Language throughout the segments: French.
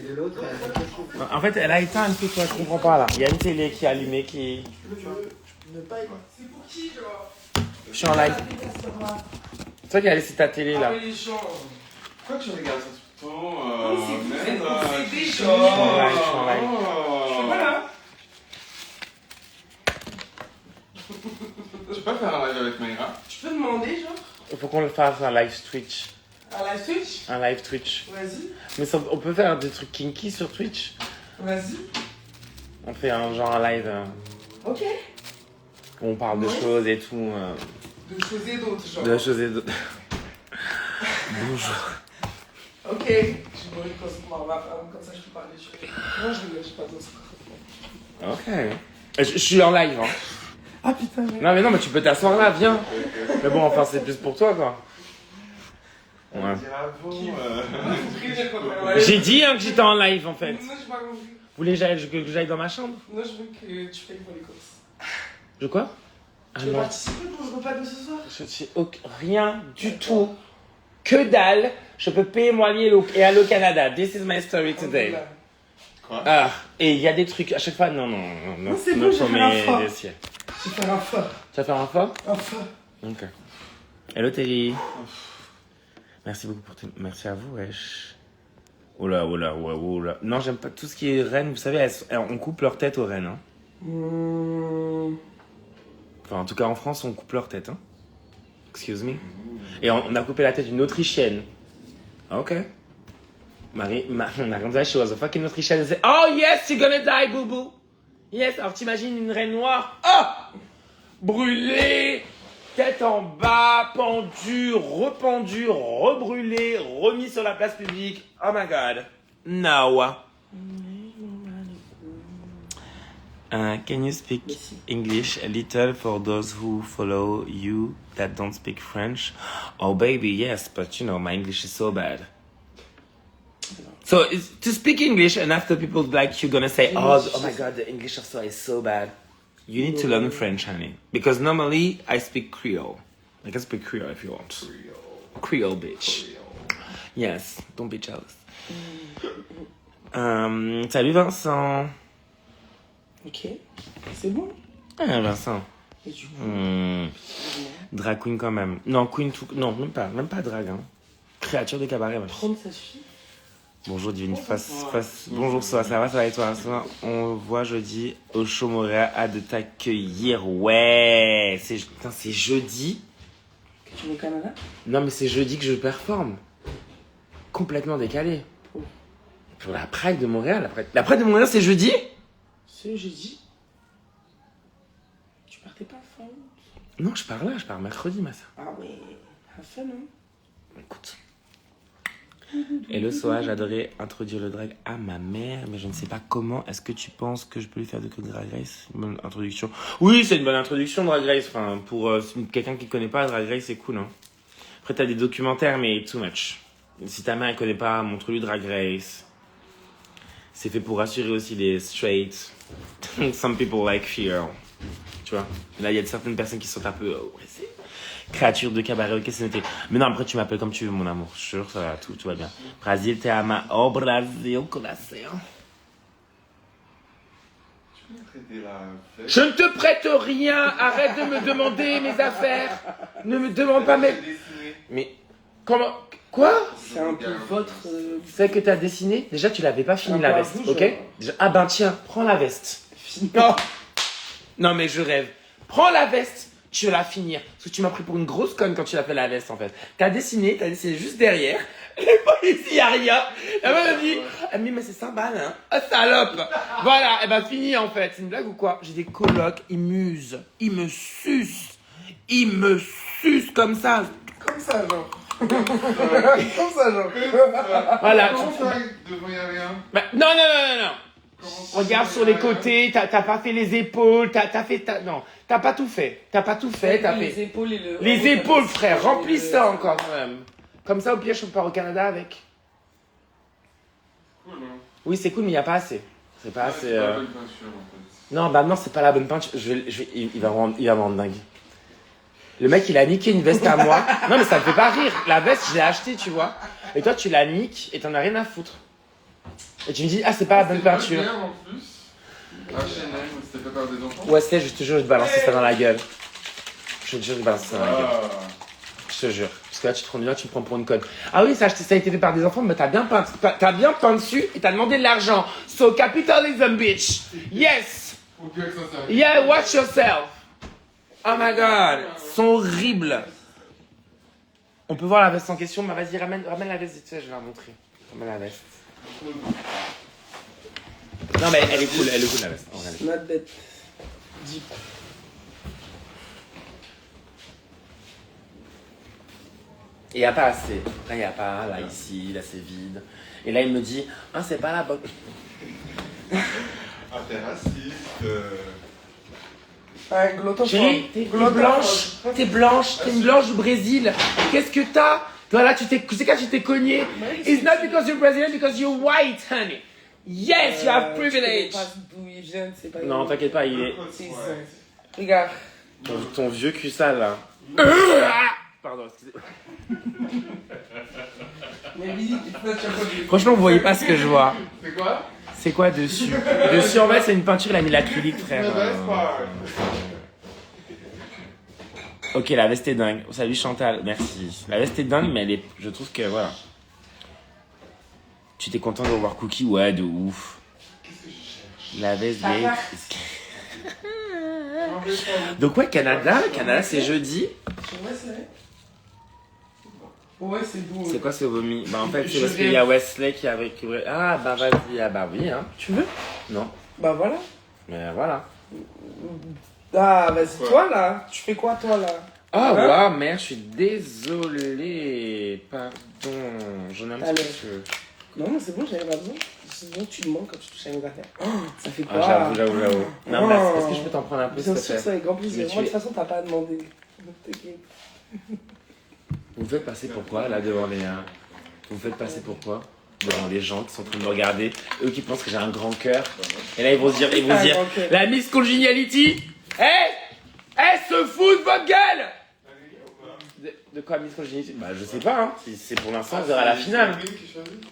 de l'autre. En fait, elle a éteint un peu, toi, je comprends pas là. Il y a une télé qui est allumée qui. Ne pas y... C'est pour qui, genre? Je suis en live. C'est toi qui as laissé ta télé là. Ah, les gens. Pourquoi tu regardes ça tout le temps Oui, c'est merde, des Je suis gens. en live, je suis en live. Voilà. Tu peux pas faire un live avec Mayra? Tu peux demander, genre? Il faut qu'on le fasse un live Twitch. À la Twitch? Un live Twitch. Vas-y. Mais ça, on peut faire des trucs kinky sur Twitch. Vas-y. On fait un genre un live Ok. où on parle de choses et tout. De choses et d'autres, genre. De choses et d'autres. Bonjour. Ok. Je me comme ça, je peux parler. Non, je rigole, j'ai pas d'autre. Ok. Je suis en live, hein. Ah putain, mais... Non mais non, mais tu peux t'asseoir là, viens. Mais bon, enfin, c'est plus pour toi, quoi. Ouais. J'ai dit hein, que j'étais en live, en fait. Non, j'ai pas compris. Vous voulez que j'aille dans ma chambre? Non, je veux que tu payes pour les courses. De quoi? Ah Tu veux non. participer pour le repas de ce soir? Je sais rien du tout. Que dalle. Je peux payer moi et aller au Canada. This is my story today. Quoi? Ah, et il y a des trucs à chaque fois. Non. Non, c'est bon, j'ai fait un fort. des Je vais faire un fort. Tu vas faire un fort? Un fort. Ok. Hello Telly. Merci beaucoup pour merci à vous, wesh. Oh là. Non, j'aime pas tout ce qui est reines. Vous savez, on coupe leur tête aux reines. Hein. Enfin, en tout cas, en France, on coupe leur tête. Hein. Excuse me. Et on a coupé la tête d'une Autrichienne. Ok. On a regardé, she was a fucking Autrichienne. Elle disait, oh yes, you're gonna die, boo boo. Yes, alors t'imagines une reine noire. Oh! Brûlée, tête en bas, pendue, rependue, rebrûlée, remis sur la place publique. Oh my god. No. Can you speak English a little for those who follow you that don't speak French? Oh baby, yes, but you know, my English is so bad. So to speak English and after people like you gonna say, oh my god, the English of Soa is so bad. You need to learn French, honey. Because normally I speak Creole. I can speak Creole if you want. Creole, bitch. Yes, don't be jealous. Salut Vincent. Ok. C'est bon? Ah Vincent. Et du coup, Drag queen quand même. Non, queen tout... Non, même pas drag. Hein. Créature de cabaret. 30, ça suffit? Bonjour Divine face. Bonjour ça va et toi? On voit jeudi au show Montréal, hâte de t'accueillir. Ouais, c'est jeudi. Que tu vas au Canada? Non mais c'est jeudi que je performe. Complètement décalé. Pour la Pride de Montréal. La Pride de Montréal c'est jeudi? C'est jeudi. Tu partais pas fin? Non, je pars mercredi, ma soeur. Ah ouais, à fin, non? Écoute. Et le soir, j'adorais introduire le drag à ma mère, mais je ne sais pas comment. Est-ce que tu penses que je peux lui faire de Drag Race? Une bonne introduction. Oui, c'est une bonne introduction, Drag Race. Enfin, pour quelqu'un qui ne connaît pas Drag Race, c'est cool. Hein. Après, t'as des documentaires, mais too much. Si ta mère ne connaît pas, montre-lui Drag Race. C'est fait pour rassurer aussi les straight. Some people like fear. Tu vois? Là, il y a certaines personnes qui sont un peu... oppressées. Créature de cabaret, ok, c'est noté. Mais non, après, tu m'appelles comme tu veux, mon amour. Je suis sûr, ça va, tout va bien. Brasil, te ama. Oh, Brasil, coração. Je ne te prête rien. Arrête de me demander mes affaires. Ne me demande pas mes... Mais, comment... Quoi? C'est un peu votre... Celle que t'as dessinée? Déjà, tu l'avais pas fini, Un la peu à veste, vous, ok? genre. Déjà, ah ben tiens, prends la veste. Non. Non, mais je rêve. Prends la veste. Tu vas la finir. Parce que tu m'as pris pour une grosse conne quand tu l'as fait la veste, en fait. T'as dessiné juste derrière. Et pas ici, il n'y a rien. La meuf a dit, elle me dit, mais c'est 5 balles, hein. Ah, salope. Voilà, et ben fini, en fait. C'est une blague ou quoi? J'ai des colocs, ils m'usent. Ils me sucent. Ils me sucent comme ça. Comme ça, genre. Comme ça, genre. Voilà. Comment ça, devant y a rien? Bah, non. Regarde sur les côtés, t'as pas fait les épaules, non, t'as pas tout fait. T'as fait. Les épaules et le... Les épaules, frère, remplis ça encore quand même. Comme ça, au pire, je pars au Canada avec. Cool, hein? Oui, c'est cool, mais il n'y a pas assez. C'est pas assez. C'est pas la bonne peinture, en fait. Non, bah non, c'est pas la bonne peinture. Il va me rendre dingue. Le mec, il a niqué une veste à moi. Non, mais ça me fait pas rire. La veste, je l'ai achetée, tu vois. Et toi, tu la niques et t'en as rien à foutre. Et tu me dis, ah, c'est pas la bonne peinture. C'était en plus. H&M, c'était fait par des enfants. Wesley, je te jure, je te balancer ça dans la gueule. Je te jure, je te balancer ça dans la gueule. Ah. Je te jure. Parce que là, tu te rends bien, tu me prends pour une conne. Ah oui, ça a été fait par des enfants, mais t'as bien peint dessus et t'as demandé de l'argent. So, capitalism, bitch. Yes. Faut que ça s'arrête. Yeah, watch yourself. Oh my god. Ils sont horribles. On peut voir la veste en question, mais vas-y, ramène la veste, tu sais, je vais la montrer. Ramène la veste. Non, mais elle est cool la veste. En vrai. Not that deep. Et il n'y a pas assez. Là, il n'y a pas. Là, ici, là, c'est vide. Et là, il me dit, ah, c'est pas la bonne. Ah, t'es raciste. Ouais, glottophone. Chérie, t'es blanche. T'es blanche. T'es une blanche du Brésil. Qu'est-ce que t'as? Toi, là, c'est quand tu t'es cogné. It's not because you're Brazilian, because you're white, honey. Yes, you have privilege. Je sais pas d'où il vient, c'est pas. Non, t'inquiète pas, il est. C'est ça. Regarde. Ton vieux cul sale, là. Pardon, excusez-moi. Mais visite, tu as pas vu. Franchement, vous voyez pas ce que je vois. C'est quoi? C'est quoi dessus? Dessus, en fait, c'est une peinture, il a mis l'acrylique, frère. The best part. Ok, la veste est dingue. Salut Chantal, merci. La veste est dingue, mais je trouve que, voilà. Tu t'es content de revoir Cookie? Ouais, de ouf. La veste gay. Donc ouais, Canada, c'est jeudi. Ouais, c'est doux. C'est quoi ce vomi? Bah en fait, c'est parce qu'il y a Wesley qui a récupéré... Ah bah vas-y, ah bah oui, hein. Tu veux? Non. Bah voilà. Mais voilà. Ah, vas-y, Quoi? toi là. Tu fais quoi toi là? Ah Hein? waouh, merde, je suis désolé. Pardon, j'en ai un Allez. petit peu. Non, mais c'est bon, j'avais pas besoin. C'est bon, tu te manques quand tu touches à mes affaires. Oh, ça fait quoi? Ah, j'avoue. Non, mais est-ce que je peux t'en prendre un peu, s'il Bien te sûr, plaît? ça avec grand plaisir. Mais Moi, de tu toute façon, t'as pas à demander. T'inquiète. Vous me faites passer pourquoi, là, devant les... Vous me faites passer pourquoi? Devant les gens qui sont en train de me regarder, eux qui pensent que j'ai un grand cœur. Et là, ils vont se dire, la Miss Congeniality, se fout de votre gueule! De quoi, Miss Congeniality? Bah, je sais pas, hein. Si c'est pour l'instant, on verra à la finale.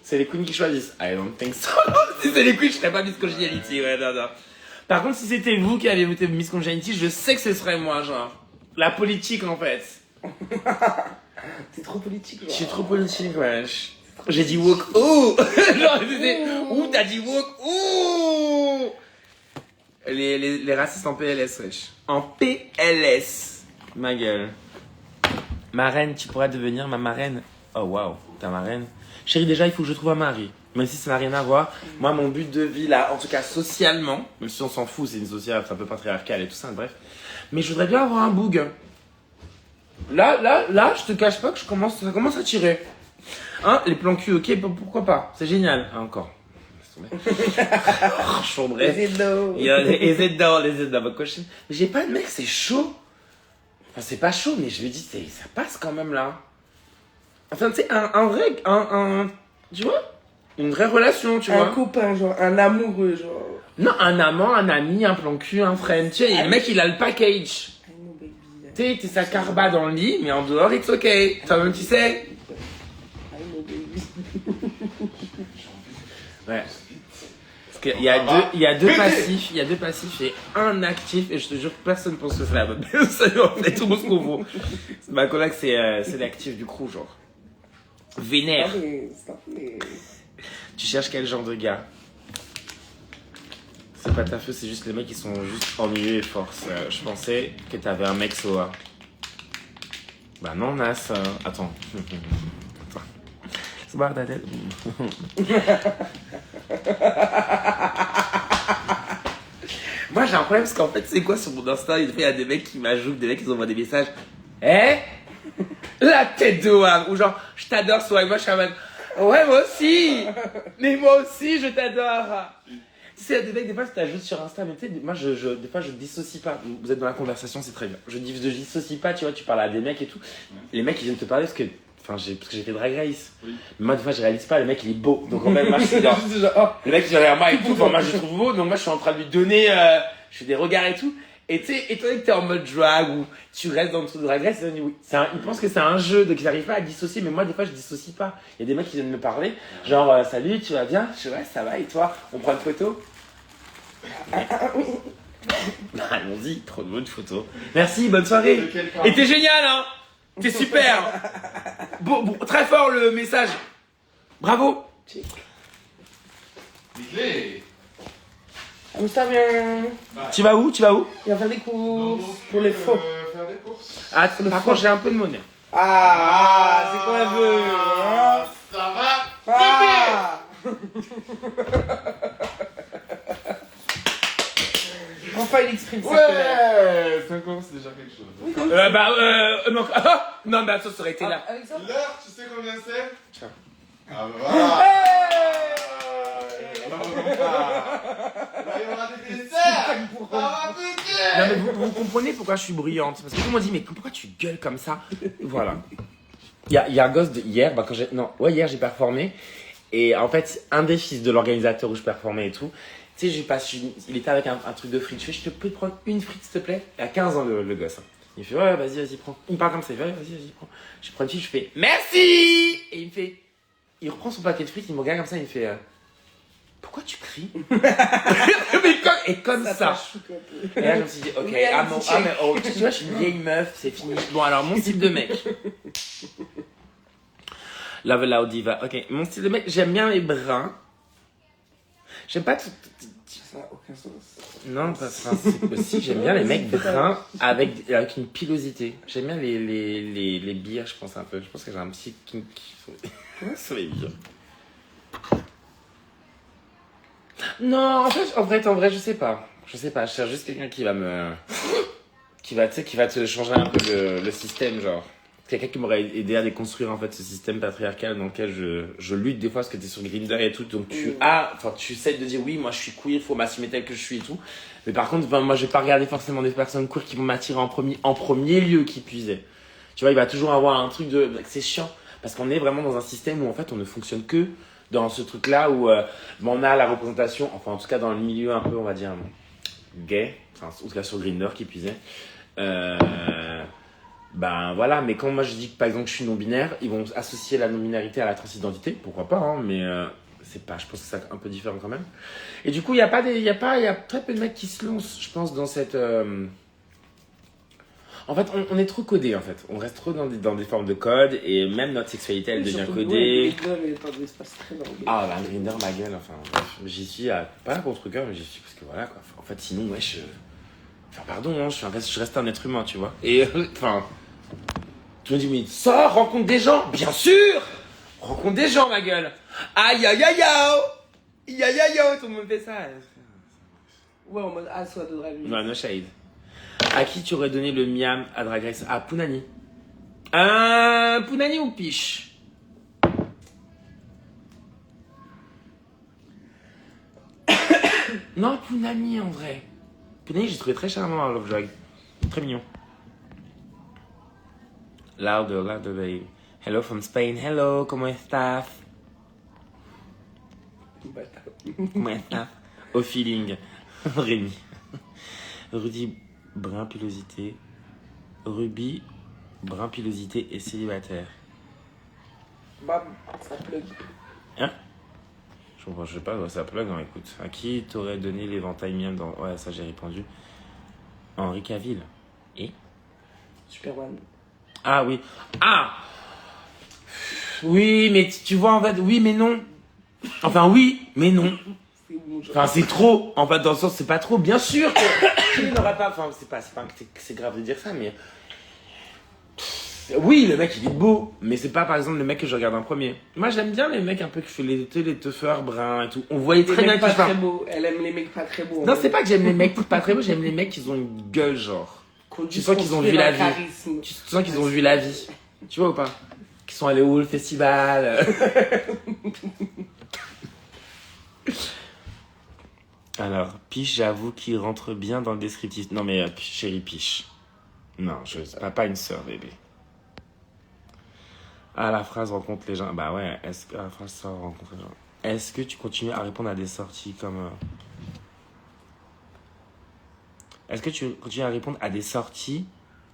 C'est les queens qui choisissent. I don't think so. Si c'est les queens, je serais pas Miss Congeniality, ouais, non. Par contre, si c'était vous qui avez voté Miss Congeniality, je sais que ce serait moi, genre. La politique, en fait. T'es trop politique, Je suis trop politique, wesh. J'ai dit woke. Ouh. Genre, ouh, t'as dit woke. Ouh. Les racistes en PLS, wesh. En PLS. Ma gueule. Marraine, tu pourras devenir ma marraine. Oh, waouh, ta marraine. Chérie, déjà, il faut que je trouve un mari. Même si ça n'a rien à voir. Moi, mon but de vie, là, en tout cas socialement, même si on s'en fout, c'est une société un peu patriarcale et tout ça, bref. Mais je voudrais bien avoir un boug. Là, je te cache pas que ça commence à tirer. Hein, les plans cul, ok, pourquoi pas? C'est génial. Ah, encore. Franchement, bref. Les édos. Les édos, ma cochine. Mais j'ai pas de mec, c'est chaud. Enfin, c'est pas chaud, mais je me dis, ça passe quand même là. Enfin, tu sais, un vrai. Tu vois? Une vraie relation, tu vois. Un copain, genre, un amoureux, genre. Non, un amant, un ami, un plan cul, un friend. Tu sais, le mec, il a le package. I know, baby. Tu sais, t'es sa carba dans le lit, mais en dehors, it's ok. Toi-même, tu sais. I know, baby. Ouais. Parce qu'il y a deux passifs et un actif, et je te jure que personne pense que c'est la bonne personne, en fait, tout le monde se confond. Ma collègue, c'est l'actif du crew, genre. Vénère. Stop it. Tu cherches quel genre de gars? C'est pas ta feu, c'est juste les mecs qui sont juste ennuyeux et force. Je pensais que t'avais un mec Soa. Bah non, Nas. Attends. C'est barre ta tête. Moi j'ai un problème parce qu'en fait, c'est quoi sur mon Insta? Il y a des mecs qui m'ajoutent, des mecs qui envoient des messages. La tête de Wam! Ou genre, je t'adore, Soa. Et moi je suis en mode. Ouais, moi aussi! Mais moi aussi, je t'adore! Tu sais, il y a des mecs, des fois, je t'ajoute sur Insta, mais tu sais, moi, des fois, je dissocie pas. Vous êtes dans la conversation, c'est très bien. Je dissocie pas, tu vois, tu parles à des mecs et tout. Les mecs, ils viennent te parler parce que j'ai fait Drag Race. Oui. Mais moi, des fois, je réalise pas, le mec, il est beau. Donc, en fait, moi, je suis genre, le mec, il vient vers moi et tout, moi, je le trouve beau, donc moi, je suis en train de lui donner, je fais des regards et tout. Et tu sais, étant donné que t'es en mode drag ou tu restes dans le truc de Drag Race, oui. Ils pensent que c'est un jeu, donc ils n'arrivent pas à dissocier. Mais moi, des fois, je dissocie pas. Il y a des mecs qui viennent me parler, genre, salut, tu vas bien? Je dis, ouais, ça va, et toi? On prend une photo? Allons-y, trop de bonnes photos. Merci, bonne soirée. De quel part? Et t'es génial, hein? T'es super. Bon, très fort le message. Bravo. Nicolas. Comme ça, viens. Tu vas où? Viens faire des courses pour les faux. Faire des courses. Ah, par contre, j'ai un peu de monnaie. Ah, c'est quoi un peu hein? Ça va? Ah. Enfin, il exprime sa colère. Ouais! 5 ans, c'est déjà quelque chose. Oui, Non, non, mais ça aurait été là. Avec ça. L'heure, tu sais combien c'est? Tiens. Ah bah voilà! Hey. Là, il y aura des desserts! Ça va péter! Non, mais vous comprenez pourquoi je suis bruyante? Parce que tout le monde dit, mais pourquoi tu gueules comme ça? Voilà. Il y a un gosse de hier, quand hier j'ai performé. Et en fait, un des fils de l'organisateur où je performais et tout, tu sais, il était avec un truc de frites. Je fais, je peux te prendre une frite s'il te plaît? Il a 15 ans le gosse. Hein. Il fait, ouais, vas-y, prends. Il me parle comme ça, il fait, ouais, vas-y, prends. Je prends une frite, je fais, merci! Et il reprend son paquet de frites, il me regarde comme ça, il me fait, pourquoi tu cries? Et comme ça. Et là, je me suis dit, ok, mais oh, tu vois, je suis une vieille meuf, c'est fini. Bon, alors, mon style de mec. Love Loud Diva. Ok, mon style de mec, j'aime bien les bruns. J'aime pas tout. Ça n'a aucun sens. Non, c'est aussi, j'aime bien les mecs bruns avec une pilosité. J'aime bien les bières, je pense un peu. Je pense que j'ai un petit kink sur les bières. Non, en vrai, je sais pas. Je cherche juste quelqu'un qui va te changer un peu le système, genre. Quelqu'un qui m'aurait aidé à déconstruire en fait ce système patriarcal dans lequel je lutte des fois parce que t'es sur Grindr et tout, donc tu essaies de dire oui, moi je suis queer, faut m'assumer tel que je suis et tout, mais par contre moi je vais pas regarder forcément des personnes queer qui vont m'attirer en premier lieu qui puisaient. Tu vois, il va toujours avoir un truc c'est chiant parce qu'on est vraiment dans un système où en fait on ne fonctionne que dans ce truc là où on a la représentation, enfin en tout cas dans le milieu un peu on va dire gay, enfin en tout cas sur Grindr qui puisait. Ben voilà, mais quand moi je dis que par exemple je suis non-binaire, ils vont associer la non-binarité à la transidentité, pourquoi pas, hein, mais c'est pas, je pense que c'est un peu différent quand même. Et du coup, il y a très peu de mecs qui se lancent, je pense, dans cette. En fait, on est trop codé en fait, on reste trop dans des formes de code et même notre sexualité elle devient codée. Ah bah Grindr, ma gueule, enfin bref, j'y suis pas contre cœur, mais j'y suis parce que voilà quoi. En fait, sinon, wesh. Enfin, pardon, hein, je reste un être humain, tu vois. Et enfin. Tu me dis, mais sors, rencontre des gens. Bien sûr. Rencontre des gens, ma gueule. Aïe, aïe, aïe, aïe. Aïe, aïe, aïe, tout le monde fait ça. Ouais, en mode soit de drag. Non, no shade. À qui tu aurais donné le miam à Drag Race? À Pounani. Pounani ou Piche? Non, Pounani en vrai. Pounani, j'ai trouvé très charmant à Love Drag. Très mignon. Louder, baby. Hello from Spain. Hello, ¿cómo estás? ¿Cómo estás? Au feeling. Rémi. Rudy, brun pilosité. Ruby, brun pilosité et célibataire. Bam, ça plug. Hein? Je sais pas, ça plug, hein, écoute. À qui t'aurais donné l'éventail miam dans... Ouais, ça j'ai répondu. Henri Cavill. Et? Superman. Ah oui. Ah! Oui, mais tu vois, en fait, oui, mais non. Enfin, oui, mais non. Enfin, c'est trop. En fait, dans le sens, c'est pas trop. Bien sûr que qui n'aura pas. Enfin, c'est pas que c'est grave de dire ça, mais. Oui, le mec, il est beau. Mais c'est pas, par exemple, le mec que je regarde en premier. Moi, j'aime bien les mecs un peu qui font les teufeurs bruns et tout. On voyait très bien pas qu'ils très beaux. Elle aime les mecs pas très beaux. Non, c'est pas que j'aime les mecs pas très beaux, j'aime les mecs qui ont une gueule, genre. Tu sens qu'ils ont vu la vie. Tu sens qu'ils ont vu la vie. Tu vois ou pas? Qui sont allés où le festival. Alors, Piche, j'avoue qu'il rentre bien dans le descriptif. Non mais chérie Piche. Non, pas une sœur, bébé. Ah, la phrase rencontre les gens. Bah ouais, est-ce que la phrase sort rencontre les gens? Est-ce que tu continues à répondre à des sorties comme... Est-ce que tu continues à répondre à des sorties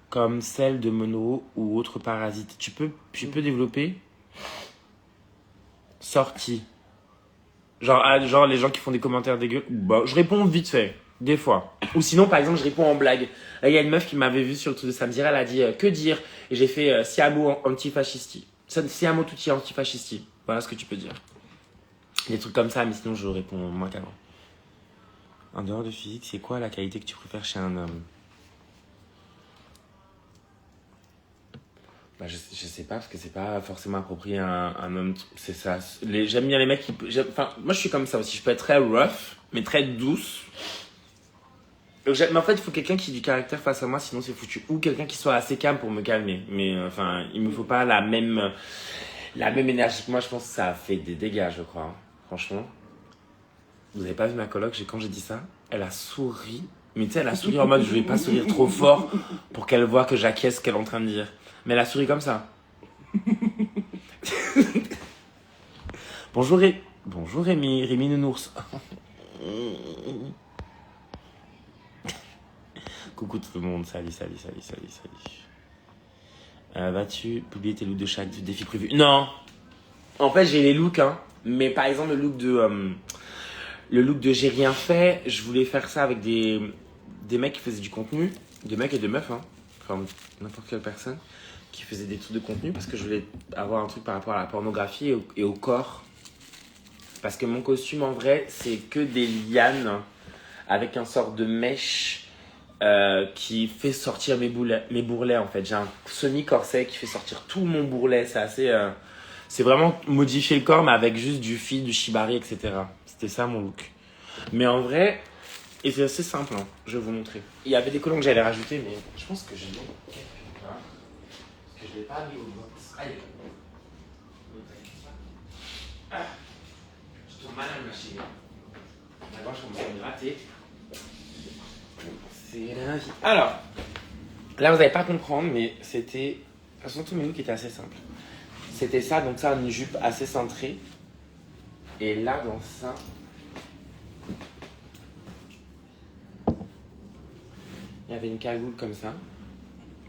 comme celle de Monroe ou autre parasite? Tu peux développer? Sortie. Genre les gens qui font des commentaires dégueux. Bah, je réponds vite fait, des fois. Ou sinon, par exemple, je réponds en blague. Là, il y a une meuf qui m'avait vu sur le truc de Samedi, elle a dit que dire? Et j'ai fait siamo antifascisti. Siamo tutti antifascisti. Voilà ce que tu peux dire. Des trucs comme ça, mais sinon, je réponds moins qu'avant. En dehors de physique, c'est quoi la qualité que tu préfères chez un homme? Bah, je sais pas, parce que c'est pas forcément approprié à un homme. C'est ça. J'aime bien les mecs qui. Enfin, moi, je suis comme ça aussi. Je peux être très rough, mais très douce. Mais en fait, il faut quelqu'un qui ait du caractère face à moi, sinon c'est foutu. Ou quelqu'un qui soit assez calme pour me calmer. Mais enfin, il me faut pas la même énergie que moi. Je pense que ça a fait des dégâts, je crois. Franchement. Vous avez pas vu ma coloc, quand j'ai dit ça, elle a souri. Mais tu sais, elle a souri en mode je vais pas sourire trop fort pour qu'elle voit que j'acquiesce ce qu'elle est en train de dire. Mais elle a souri comme ça. Bonjour Rémi, Rémi Nounours. Coucou tout le monde, salut. Vas-tu publier tes looks de chaque défi prévu? Non. En fait, j'ai les looks, hein. Mais par exemple, le look de j'ai rien fait, je voulais faire ça avec des mecs qui faisaient du contenu, de mecs et de meufs, hein. Enfin, n'importe quelle personne qui faisait des trucs de contenu parce que je voulais avoir un truc par rapport à la pornographie et au corps. Parce que mon costume, en vrai, c'est que des lianes avec un sort de mèche qui fait sortir mes bourrelets, en fait. J'ai un semi-corset qui fait sortir tout mon bourrelet. C'est assez... c'est vraiment modifier le corps, mais avec juste du fil, du shibari, etc. C'était ça, mon look. Mais en vrai... Et c'est assez simple, hein. Je vais vous montrer. Il y avait des collants que j'allais rajouter, mais je pense que j'ai mis quelque part. Parce que je ne l'ai pas mis au box. Aïe. Ah. Je tombe malade, ma chérie. D'abord, je commence à me gratter. C'est la vie. Alors, là, vous n'allez pas comprendre, mais c'était... De toute façon, tous mes looks étaient assez simples. C'était ça, donc ça, une jupe assez cintrée. Et là, dans ça... Il y avait une cagoule comme ça.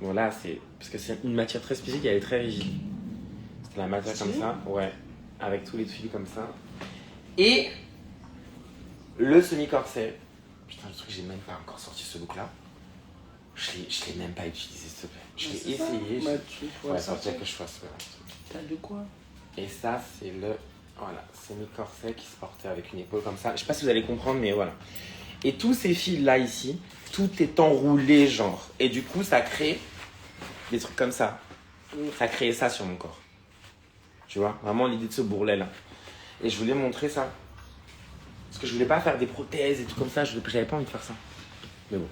Bon, là, c'est... Parce que c'est une matière très spécifique, elle est très rigide. C'était la matière comme ça, ouais. Avec tous les fils comme ça. Et... le semi-corset. Putain, le truc, j'ai même pas encore sorti ce look-là. Je l'ai même pas utilisé, s'il te plaît. Je l'ai essayé. Ouais, faut dire que je fasse. T'as de quoi? Et ça, c'est le... Voilà, semi-corset qui se portait avec une épaule comme ça. Je sais pas si vous allez comprendre, mais voilà. Et tous ces fils-là, ici, tout est enroulé, genre. Et du coup, ça crée des trucs comme ça. Ça crée ça sur mon corps. Tu vois, vraiment l'idée de ce bourrelet-là. Et je voulais montrer ça. Parce que je voulais pas faire des prothèses et tout comme ça. J'avais pas envie de faire ça. Mais bon.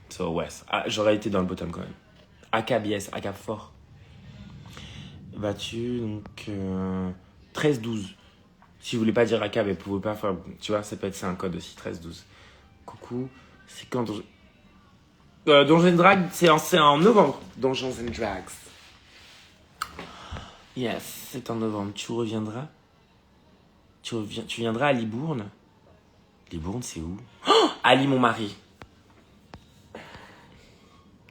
So, ouais. J'aurais été dans le bottom quand même. ACAB, yes. ACAB fort. Vas-tu, donc... 13-12. Si vous voulez pas dire ACAB, vous pouvez pas faire... Tu vois, c'est un code aussi. 13-12. Coucou. C'est quand... Donjons & Dragons, c'est en novembre. Donjons & Dragons. Yes, c'est en novembre. Tu reviendras? Tu viendras à Libourne? Libourne, c'est où? Oh, Ali, mon mari.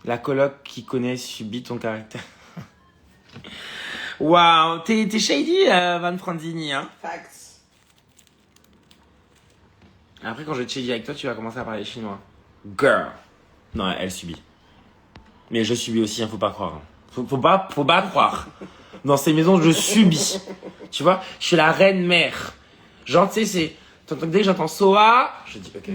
La coloc qui connaît subit ton caractère. Waouh, t'es shady, Van Franzini, hein? Facts. Après, quand je vais te shady avec toi, tu vas commencer à parler chinois. Girl. Non, elle subit. Mais je subis aussi, hein, faut pas croire. Faut pas croire. Dans ces maisons, je subis. Tu vois, je suis la reine mère. Genre, tu sais, dès que j'entends Soa, je dis, ok.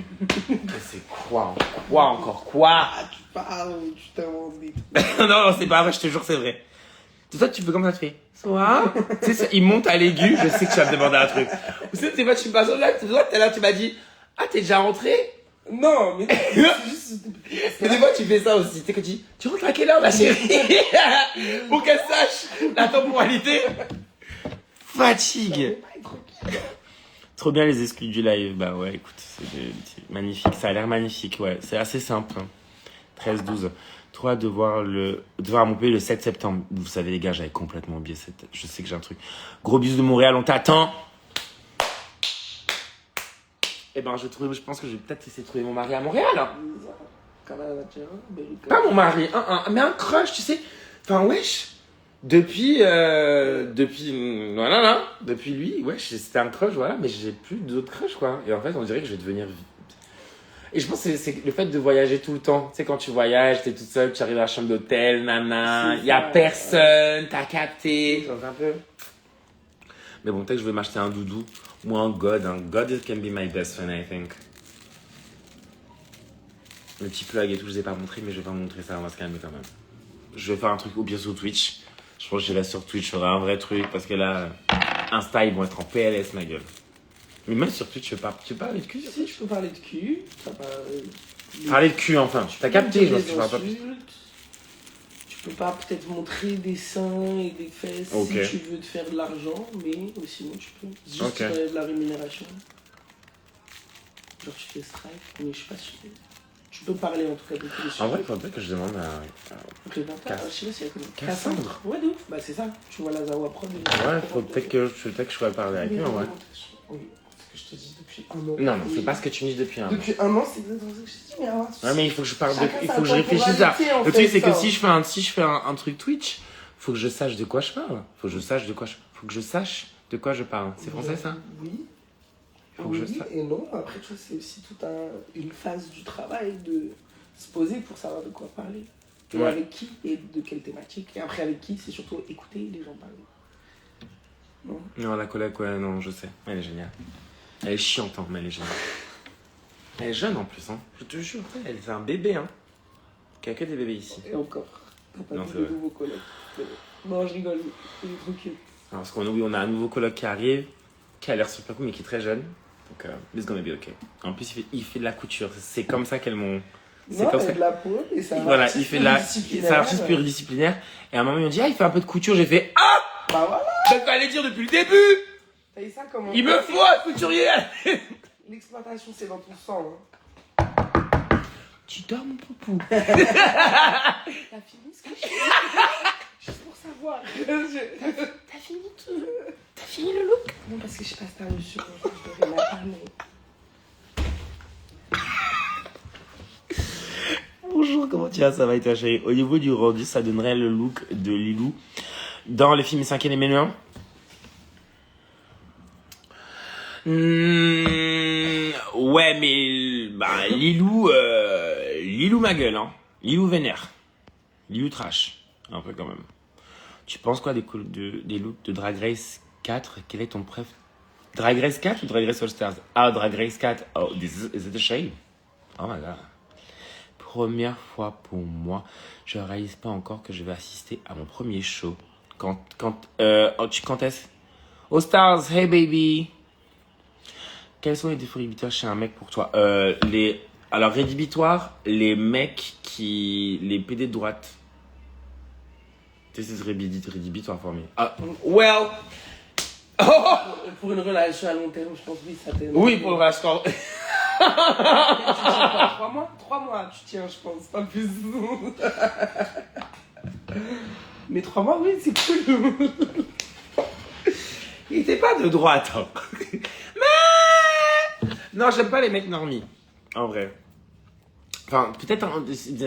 C'est quoi encore? Quoi? Tu parles, tu t'inventes des trucs. Non, c'est pas vrai, je te jure, c'est vrai. Toi, tu fais comme ça, tu fais Soa. Tu sais, il monte à l'aigu, je sais que tu vas me demander un truc. Ou sinon, tu sais pas, là, tu m'as dit, ah, t'es déjà rentré? Non, mais c'est juste... Mais des fois, tu fais ça aussi. Tu sais que tu rentres à quelle heure, ma chérie? Pour qu'elle sache la temporalité. Fatigue. Trop bien les exclus du live. Bah ouais, écoute, c'est magnifique. Ça a l'air magnifique, ouais. C'est assez simple. 13-12. Toi, de voir à Montpellier le 7 septembre. Vous savez, les gars, j'avais complètement oublié cette tête. Je sais que j'ai un truc. Gros bisous de Montréal, on t'attend. Eh ben, je pense que je vais peut-être essayer de trouver mon mari à Montréal. Hein. America. Pas mon mari, mais un crush, tu sais. Enfin, wesh. Depuis lui, wesh, c'était un crush, voilà, mais j'ai plus d'autres crushs, quoi. Et en fait, on dirait que je vais devenir. Et je pense que c'est le fait de voyager tout le temps. Tu sais, quand tu voyages, t'es toute seule, tu arrives à la chambre d'hôtel, nana, y a personne, t'as capté. C'est un peu. Mais bon, peut-être que je vais m'acheter un doudou ou un god. Un god can be my best friend, I think. Le petit plug et tout, je vous ai pas montré, mais je vais pas montrer ça, on va se calmer quand même. Je vais faire un truc au pire sur Twitch. Je pense que j'irai sur Twitch, je ferai un vrai truc parce que là, Insta, ils vont être en PLS, ma gueule. Mais même sur Twitch, tu veux parler de cul sur Si, Twitch? je peux parler de cul. Parler de cul, enfin. T'as capté, je pense que tu parles pas plus. Tu peux pas peut-être montrer des seins et des fesses Ok. si tu veux te faire de l'argent, mais sinon tu peux. Juste Ok. de la rémunération. Genre tu fais strike, mais je sais pas si tu peux parler en tout cas de tous les sujets. En vrai, il faudrait que je demande à. Donc, les 20 ans, je sais pas s'il y a combien. Cassandre. Ouais, de ouf. Bah c'est ça. Tu vois la Zawa Prod. Ouais, faut peut-être que je pourrais parler avec lui, en vrai. Oui, ce que je te dis depuis un an. Non, c'est pas ce que tu me dis depuis un an. Depuis un an, c'est exactement ce que je te dis, mais alors. Ouais, mais il faut que je parle de. Chacun Il sa faut que je réfléchisse à. temporalité, en Le fait, truc, c'est que ça. si je fais un truc Twitch, faut que je sache de quoi je parle. Faut que je sache de quoi je parle. C'est français, ça? Oui. Faut que je Oui sache. et non. Après, tu vois, c'est aussi toute une phase du travail de se poser pour savoir de quoi parler. Et Ouais. avec qui et de quelle thématique. Et après, avec qui, c'est surtout écouter les gens parler. Non. Non, la collègue, ouais, non, je sais. Elle est géniale. Elle est chiante, hein, mais elle est géniale. Elle est jeune en plus, hein. Je te jure, c'est un bébé, hein. Il n'y a que des bébés ici. Et encore. T'as pas Non, vu c'est de vrai. nouveaux collègues. Non, je rigole. Il est trop cute. Alors, parce qu'on a un nouveau coloc qui arrive, qui a l'air super cool, mais qui est très jeune. Donc, it's gonna be okay. En plus, il fait de la couture. C'est comme ça qu'elles m'ont. C'est Non, comme il ça. a de la peau et c'est un Voilà, artiste il fait de la. pluridisciplinaire. C'est un artiste pluridisciplinaire. Et à un moment, ils m'ont dit, il fait un peu de couture. J'ai fait, ah! Bah voilà. Ça fallait dire depuis le début! T'as vu ça comment? Il me faut un couturier! L'exploitation, c'est dans ton sang. Hein. Tu dors, mon poupou. T'as fini ce que je fais? Juste pour savoir. T'as fini tout? T'as fini le look? Non, parce que je passe par le sur. Je devrais la parler. Bonjour, comment tu vas? Ça va et toi, chérie? Au niveau du rendu, ça donnerait le look de Lilou dans les films 5 et Ménuin. Ouais, mais bah, Lilou ma gueule, hein. Lilou vénère. Lilou trash. Un peu quand même. Tu penses quoi des looks de Drag Race 4? Quel est ton préf? Drag Race 4 ou Drag Race All Stars? Ah, Drag Race 4. Oh, is it a shame? Oh my god. Première fois pour moi. Je réalise pas encore que je vais assister à mon premier show. Quand est-ce? All Stars, hey baby! Quels sont les défauts rédhibitoires chez un mec pour toi? Alors, rédhibitoire, les mecs les PD de droite. C'est rédhibitoire pour moi. Ah, well! Pour une relation à long terme, je pense oui, ça t'aide. Oui, pour le restaurant. Tu tiens pas 3 mois? 3 mois, tu tiens, je pense, pas plus. Mais 3 mois, oui, c'est cool. Il était pas de droite. Hein. Mais... Non, j'aime pas les mecs normies. En vrai. Enfin, peut-être.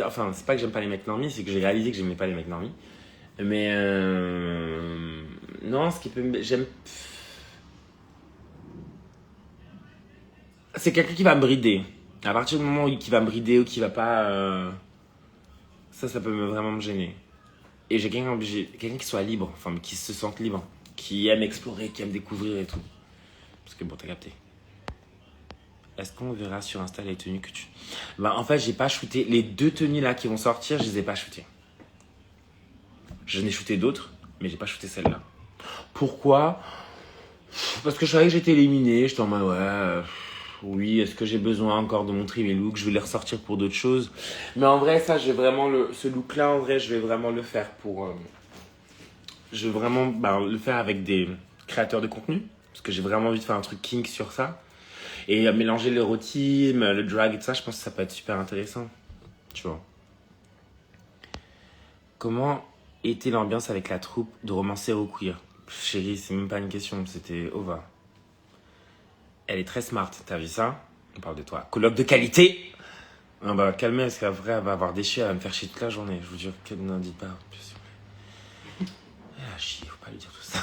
Enfin, c'est pas que j'aime pas les mecs normies, c'est que j'ai réalisé que j'aimais pas les mecs normies. Mais. Non, ce qui peut. J'aime. C'est quelqu'un qui va me brider. À partir du moment où il va me brider ou qui va pas. Ça peut vraiment me gêner. Et j'ai quelqu'un qui soit libre, enfin, qui se sente libre, qui aime explorer, qui aime découvrir et tout. Parce que bon, t'as capté. Est-ce qu'on verra sur Insta les tenues que tu... Bah, en fait, j'ai pas shooté. Les 2 tenues là qui vont sortir, je les ai pas shootées. Je n'ai shooté d'autres, mais j'ai pas shooté celle-là. Pourquoi? Parce que je savais que j'étais éliminé. J'étais en mode, ouais... Oui, est-ce que j'ai besoin encore de montrer mes looks? Je vais les ressortir pour d'autres choses. Mais en vrai, ça, ce look-là, en vrai, je vais vraiment le faire pour... Je vais vraiment le faire avec des créateurs de contenu. Parce que j'ai vraiment envie de faire un truc kink sur ça. Et mélanger l'érotisme, le drag et tout ça, je pense que ça peut être super intéressant. Tu vois. Comment était l'ambiance avec la troupe de romancières ou queer? Chérie, c'est même pas une question, c'était Ova. Elle est très smart, t'as vu ça? On parle de toi. Coloc de qualité. Ah bah calmez, parce qu'après elle va avoir des chiens, elle va me faire chier toute la journée. Je vous jure qu'elle n'en dit pas. S'il vous plaît. Ah chier, faut pas lui dire tout ça.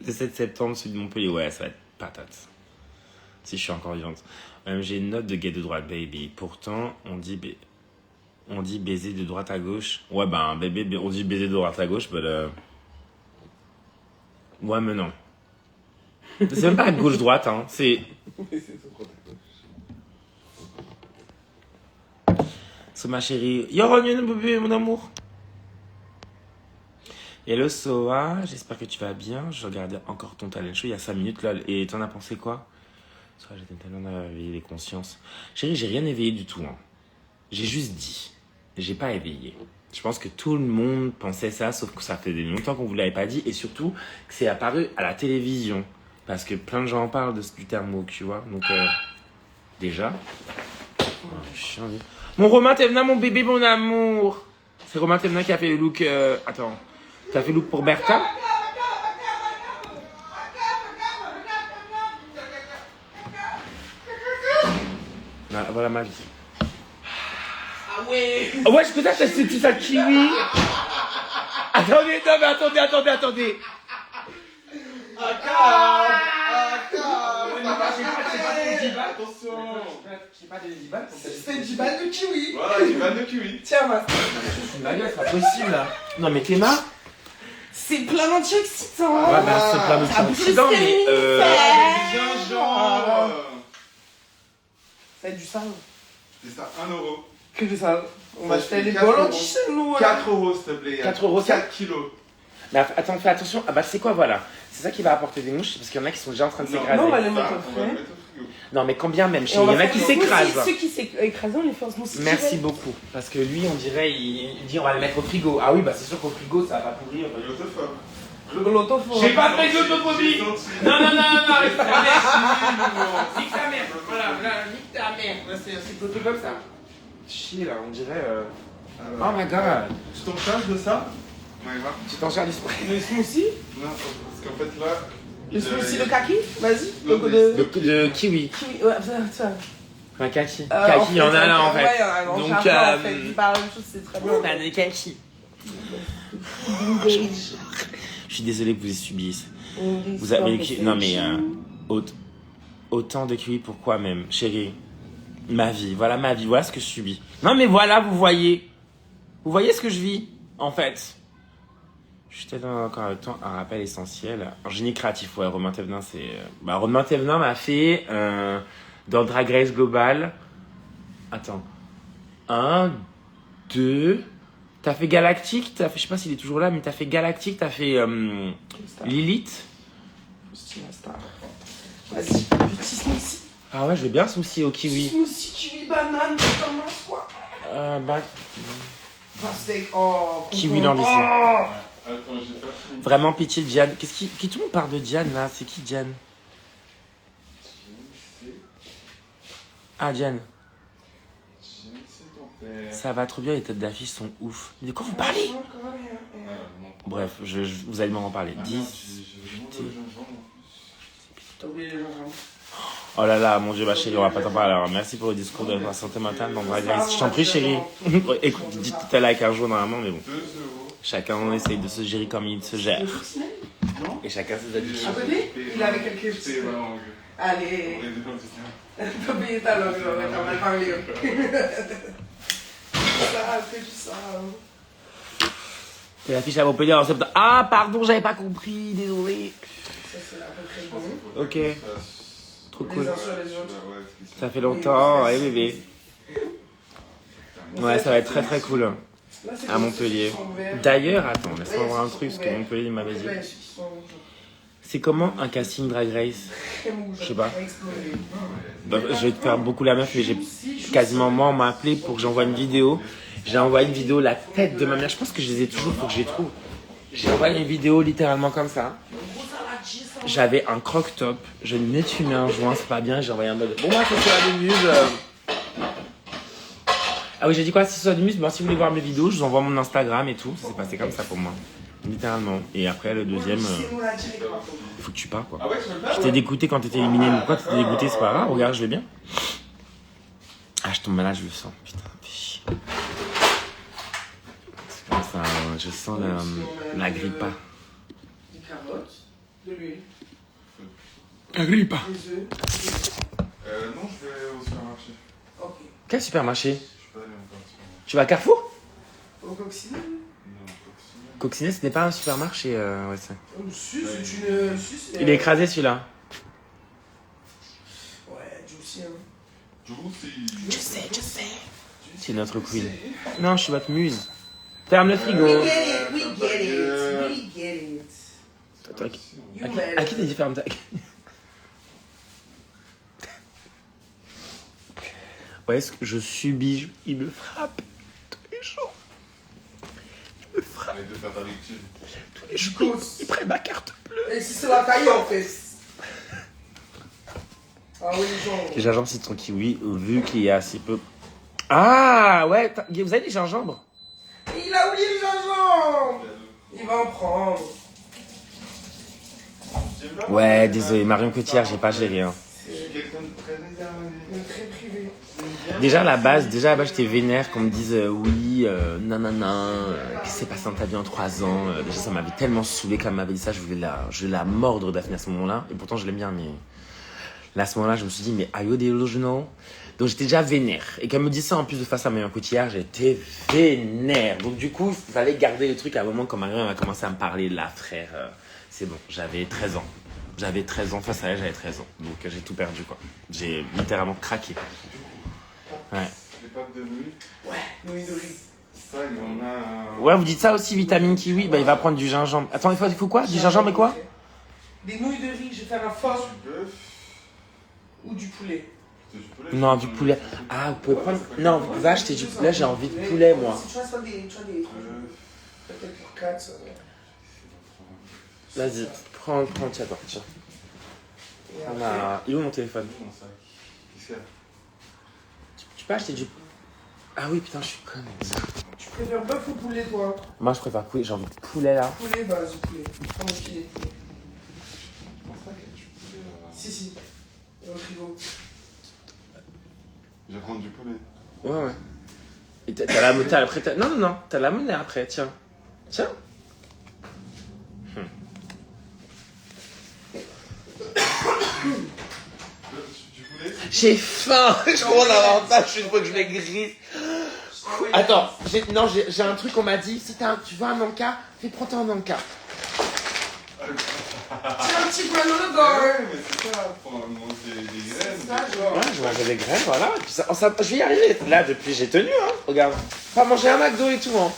Le 7 septembre, celui de Montpellier, ouais, ça va être patate. Si je suis encore vivante. Même j'ai une note de gay de droite, baby. Pourtant, on dit baiser de droite à gauche. Ouais, ben, bébé, on dit baiser de droite à gauche, mais ouais, mais non. C'est même pas gauche-droite, hein. C'est. C'est ma chérie. Yo, Rognon, bébé, mon amour. Hello, Soa. J'espère que tu vas bien. Je regardais encore ton talent show il y a 5 minutes, là. Et t'en as pensé quoi? Soa, j'étais tellement d'avoir éveillé les consciences. Chérie, j'ai rien éveillé du tout, hein. J'ai juste dit. J'ai pas éveillé. Je pense que tout le monde pensait ça, sauf que ça fait longtemps qu'on vous l'avait pas dit. Et surtout, que c'est apparu à la télévision. Parce que plein de gens en parlent du terme woke, tu vois. Donc, déjà. Mon Romain Thévenin, mon bébé, mon amour. C'est Romain Thévenin qui a fait le look. Attends. Tu as fait le look pour Bertha? Voilà ma vie. Ah ouais. Oh ouais, je peux t'acheter tout ça kiwi. Attendez, non mais attendez. C'est 10 balles de kiwi. Voilà, 10 balles de kiwi. Tiens, ma. C'est pas possible là. Non mais t'es marre? C'est plein d'antioxydants. Ouais, bah c'est plein d'antioxydants, mais Du gingembre. C'est du sable. C'est ça, 1 euro. Que du sable. On va Ça acheter fait les 4 bolos euros. chez nous. 4 euros, s'il te plaît. 4 euros, 4 kilos. Mais attends, fais attention. Ah bah c'est quoi, voilà. C'est ça qui va apporter des mouches, parce qu'il y en a qui sont déjà en train de s'écraser. Non, on va les Ça, mettre au on va frais. le mettre au frigo. Non mais combien même, Et chérie. Il y en a qui s'écrasent. Ceux qui s'écrasent, on les fait en smoothie. Merci beaucoup. Parce que lui, on dirait, il dit on va le mettre au frigo. Ah oui, bah c'est sûr qu'au frigo, ça va pas pourrir. Glotophobe. J'ai pas fait de glottophobie. J'ai senti. Non, arrête ta mère. Nique ta mère. Voilà, nique ta mère. C'est plutôt comme ça. Chier là, on dirait. Oh Alors, my god. tu t'en charges de ça? Maëva? Tu t'en charges du spray. Le smoothie. Non, parce qu'en fait là. Le smoothie de kaki. Vas-y. Non, Donc, mais de De kiwi. kiwi. Ouais, ça. Un kaki. En Kaki, il y en fait, a là en ouais, fait. il y en a dans le Donc, jardin, en fait. Il parle la même chose, c'est très bien. on a des kaki. Je suis désolé que vous les subiez. Vous avez le kiwi. Non mais. Autant de kiwi, pourquoi même? Chérie. Ma vie, voilà ce que je subis. Non mais voilà, vous voyez ce que je vis, en fait. Je suis tellement d'accord avec toi, un rappel essentiel. Un génie créatif, ouais, Romain Thévenin, c'est... Romain Thévenin m'a fait, dans Drag Race Global... Attends. 1, 2... T'as fait Galactique, t'as fait... Je sais pas s'il est toujours là, mais t'as fait Galactique, t'as fait... Lilith. Vas-y, petit smoothie. Ah ouais, je veux bien smoothie au kiwi. Smoothie, kiwi, banane, tu commences quoi? Pastèque, oh. Kiwi dans l'ici. Oh. Attends, j'ai pas fini. Vraiment pitié, Diane. Qui tout le monde parle de Diane là? C'est qui Diane? Ah, Diane. C'est ton père. Ça va trop bien, les têtes d'affiche sont ouf. Mais de quoi vous parlez? Bref, vous allez m'en parler. 10. T'as oublié les gingembre. Oh là là, mon Dieu, ma chérie, on va pas t'en parler. Alors, merci pour le discours de la santé mentale dans Drag Race. Je t'en prie, chérie. Écoute, dites tout à like un jour normalement, mais bon. 2 euros. Chacun essaye de se gérer comme il se gère. Non? Et chacun ses habitudes. Ah, bébé, il avait quelques petits. C'est ma langue. Allez, On est dedans, c'est ça. t'as oublié ta langue, là, t'as mal parlé. Ça, fais du ça. C'est l'affiche à Montpellier en septembre. Ah, pardon, j'avais pas compris, désolé. Ça, c'est à peu près bon. Ok. Trop Les cool. uns sur les autres. Ça fait longtemps, ouais, bébé. Ouais, ça va être très très cool. Là, c'est À comme Montpellier. ceux qui sont verts. D'ailleurs, attends, Ouais, laisse-moi voir un ceux qui truc, sont ce que verts. Montpellier m'avait dit. Ouais, ceux qui sont rouges. C'est comment un casting Drag Race? Très rouge. Je sais pas. Explosé. Donc, je vais te faire beaucoup la meuf, mais j'ai quasiment moi, on m'a appelé pour que j'envoie une vidéo. J'ai envoyé une vidéo, la tête de ma mère. Je pense que je les ai toujours, faut que je les trouve. J'ai envoyé une vidéo littéralement comme ça. J'avais un croc-top, je venais de fumer un joint, c'est pas bien, j'ai envoyé un mode. Bon, moi, c'est sur la muse. Ah oui, j'ai dit quoi? Si c'est sur la muse, bon, si vous voulez voir mes vidéos, je vous envoie mon Instagram et tout. Ça s'est passé comme ça pour moi. Littéralement. Et après, le deuxième, il faut que tu pars quoi. Ah ouais, tu veux le faire? Je t'ai dégoûté quand t'étais éliminé, mais pourquoi t'étais dégoûté? C'est pas grave, regarde, je vais bien. Ah, je tombe malade, je le sens. Putain, fais chier. C'est comme ça, je sens la grippa. Des carottes, de l'huile, La grippa. des œufs. Non, je vais au supermarché. Ok. Quel supermarché? Je suis pas allé encore au supermarché. Tu vas à Carrefour? Au coccinelle? Non, coccinelle. Coccinelle, ce n'est pas un supermarché, ouais, ça. Sus, c'est une. Sus, Il est écrasé celui-là. Ouais, juicy, hein. Juicy. Je sais. C'est notre queen. Non, je suis votre muse. Ferme le frigo. We get it. Toi, You à mad. qui t'as dit ferme ta... Ouais, ce que je subis, il me frappe tous les jours. Il me frappe Arrête de faire ta lecture. tous les jours. Il prend ma carte bleue. Et si c'est la taille en fait. Ah oui, genre. Les gingembre citron kiwi, vu qu'il y a assez peu... Ah, ouais, vous avez des gingembre? Il a oublié le gingembre. Il va en prendre. Ouais, désolé, Marion Cotillard, j'ai pas géré. Hein. Je suis quelqu'un de très réservé. Il est très privé. Déjà à la base, j'étais vénère qu'on me dise oui, nanana, qu'est-ce qui s'est passé dans ta vie en 3 ans. Déjà, ça m'avait tellement saoulé quand elle m'avait dit ça, je voulais la mordre Daphné à ce moment-là. Et pourtant, je l'aime bien, mais là, à ce moment-là, je me suis dit, mais are you delusional? Donc, j'étais déjà vénère. Et qu'elle me dit ça en plus de face à Marion Cotillard, j'étais vénère. Donc, du coup, il fallait garder le truc à un moment quand Marion a commencé à me parler là, frère. C'est bon, j'avais 13 ans. J'avais 13 ans, face à elle, j'avais 13 ans. Donc, j'ai tout perdu, quoi. J'ai littéralement craqué. Ouais. Les pâtes de nuit. Ouais, nouilles de riz. Ça, il y en a. Ouais, vous dites ça aussi, vitamine kiwi, bah il va prendre du gingembre. Attends, il faut quoi? Du gingembre et quoi? Des nouilles de riz, je vais faire un fort Du bœuf. ou du poulet. Du poulet. Non, du poulet. Ah, vous pouvez prendre... Non, vous pouvez acheter du poulet, j'ai envie de poulet, moi. Si tu vois, soit des peut-être pour 4, ça va. Vas-y, prends, tiens, attends, tiens. Et On après, a... Il est où mon téléphone? Mon sac. Qu'est-ce qu'il y a? Tu peux acheter du... Ah oui, putain, je suis conne. tu préfères bœuf ou poulet, toi? Moi, je préfère poulet, j'ai envie de poulet, là. Poulet, bah, du poulet. Prends le filet de poulet. Mon sac, je peux. Si. Dans le frigo. Je vais prendre du poulet. Ouais. Et t'as la monnaie après... Non, t'as la monnaie après, tiens. Tiens. Du poulet? J'ai faim. Je crois en avoir pas, je fois que je maigrisse. Attends, j'ai un truc qu'on m'a dit. Si tu veux un encas, prends-toi un encas. C'est un petit granola Ouais, mais c'est ça, pour manger des graines. C'est ça, genre. Ouais, je mangeais des graines, voilà. Et puis je vais y arriver. Là, depuis, j'ai tenu, hein. Regarde. Pas manger un McDo et tout, hein.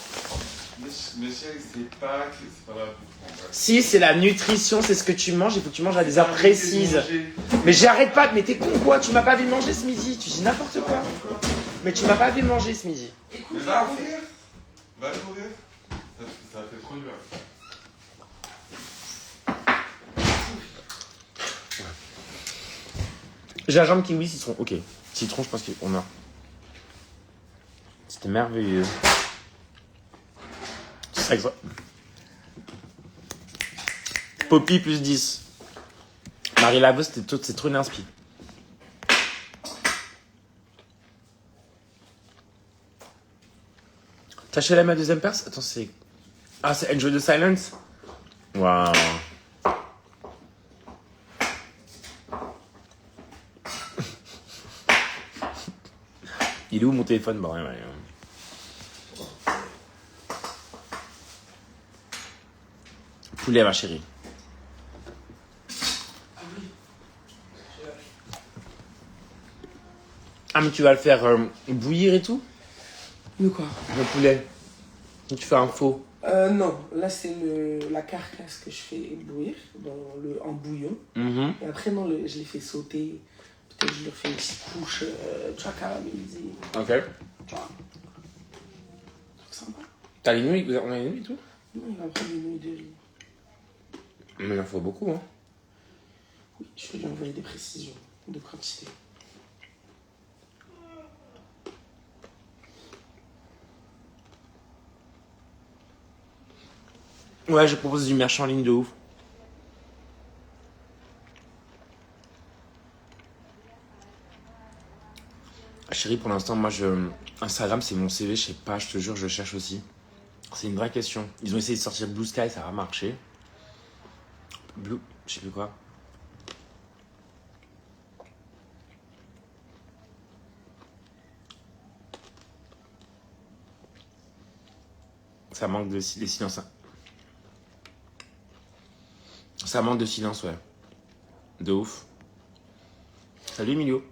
Mais chérie, c'est pas là pour prendre. Si, c'est la nutrition, c'est ce que tu manges. Il faut que tu manges à des heures précises. Mais j'arrête pas. Mais t'es con, quoi? Tu m'as pas vu manger ce midi. Tu dis n'importe quoi. Mais tu m'as pas vu manger ce midi. Mais Écoute, va courir. Va courir. Ça fait trop dur. Gingembre, kiwi, citron. Ok. Citron, je pense qu'on a. C'était merveilleux. C'est ça. Poppy plus 10. Marie Laveau, c'est trop une inspi. T'as acheté la deuxième perce? Attends, c'est... Ah, c'est Enjoy the Silence? Waouh. Il est où mon téléphone? Bon, ouais. Poulet, ma chérie. Ah, mais tu vas le faire bouillir et tout? De quoi? Le poulet. Ou tu fais un faux? Non, là c'est la carcasse que je fais bouillir en bouillon. Et après, non, je les fais sauter. Peut-être je leur fais une petite couche, tu vois, caramélisée. Ok. Tu vois. Truc sympa. T'as les nouilles? On a les nouilles et tout? Non, il va prendre des nouilles de riz. Mais il en faut beaucoup, hein. Oui, je vais lui envoyer des précisions de quantité. Ouais, je propose du merch en ligne de ouf. Chérie, pour l'instant, moi, Instagram, c'est mon CV, je sais pas, je te jure, je cherche aussi. C'est une vraie question. Ils ont essayé de sortir Blue Sky, ça a marché. Blue, je sais plus quoi. Ça manque de silence. Ça manque de silence, ouais. De ouf. Salut, Emilio.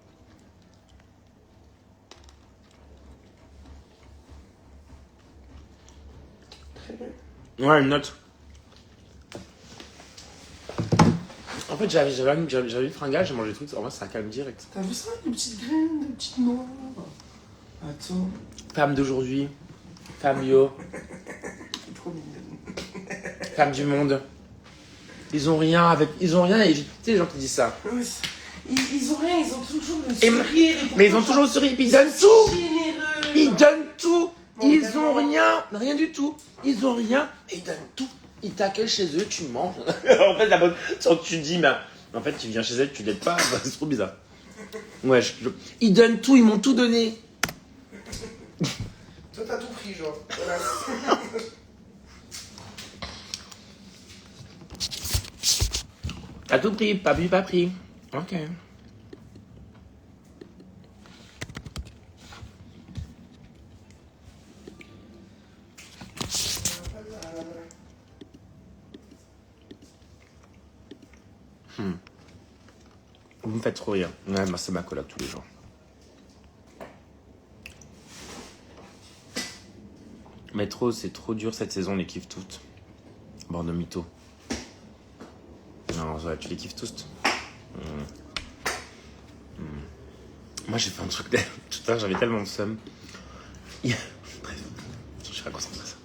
Très bien. Ouais, une note. En fait, j'avais eu fringale, j'ai mangé des trucs, en vrai, ça calme direct. T'as vu ça? Des petites graines, des petites noix. Attends. Femme d'aujourd'hui, femme yo, C'est trop mignonne. femme du monde. Ils ont rien et tu sais les gens qui disent ça. Ouais, ils ont rien, ils ont toujours le Et- sourire. Mais ils ont toujours le sourire, puis ils donnent tout. Généreux. Ils donnent tout. Bon, Ils d'accord. ont rien du tout. Ils ont rien et ils donnent tout. Ils t'accueillent chez eux, tu manges. En fait, tu te dis, mais en fait, tu viens chez eux, tu l'aides pas, c'est trop bizarre. Ouais, ils donnent tout, ils m'ont tout donné. Toi, t'as tout pris, genre. Voilà. T'as tout pris, pas bu, pas pris. Ok. Vous me faites trop rire. Ouais, moi, c'est ma coloc tous les jours. Mais trop, c'est trop dur cette saison, on les kiffe toutes. Bord de mytho. Non, ouais, tu les kiffes tous. Moi, j'ai fait un truc. Tout à l'heure, j'avais tellement de seum. Bref, je suis pas concentré ça.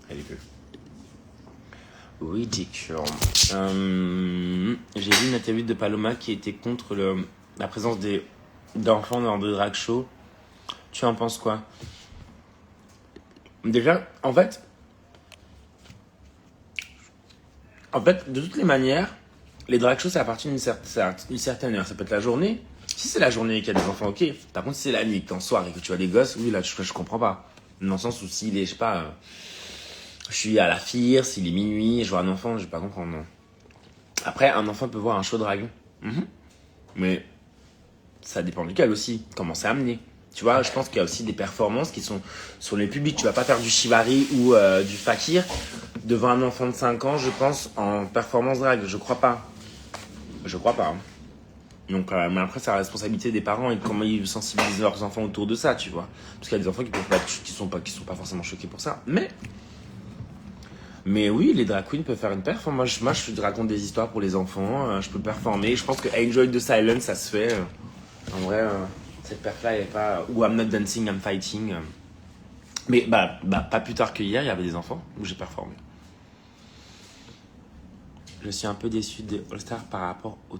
Elle est plus. Ridicule. J'ai vu une interview de Paloma qui était contre la présence d'enfants dans de drag show. Tu en penses quoi? Déjà, en fait, de toutes les manières, les drag shows, ça appartient à une certaine heure. Ça peut être la journée. Si c'est la journée et qu'il y a des enfants, ok. Par contre, si c'est la nuit, que t'es en soirée et que tu as des gosses, oui, là, je comprends pas. Dans le sens où s'il est, je sais pas, je suis à la Fierce, il est minuit, je vois un enfant, je vais pas comprendre, non. Après, un enfant peut voir un show drag. Mais ça dépend duquel aussi, comment c'est amené. Tu vois, je pense qu'il y a aussi des performances qui sont sur le public. Tu vas pas faire du Chivari ou du Fakir devant un enfant de 5 ans, je pense, en performance drag. Je crois pas. Hein. Donc, mais après, c'est la responsabilité des parents et de comment ils sensibilisent leurs enfants autour de ça, tu vois. Parce qu'il y a des enfants qui sont pas forcément choqués pour ça. Mais oui, les drag queens peuvent faire une perf. Moi, je raconte des histoires pour les enfants. Je peux performer. Je pense que Enjoy the Silence, ça se fait. En vrai, cette perf-là, elle est pas. Ou I'm not dancing, I'm fighting. Mais pas plus tard que hier, il y avait des enfants où j'ai performé. Je suis un peu déçu des All-Stars par rapport au.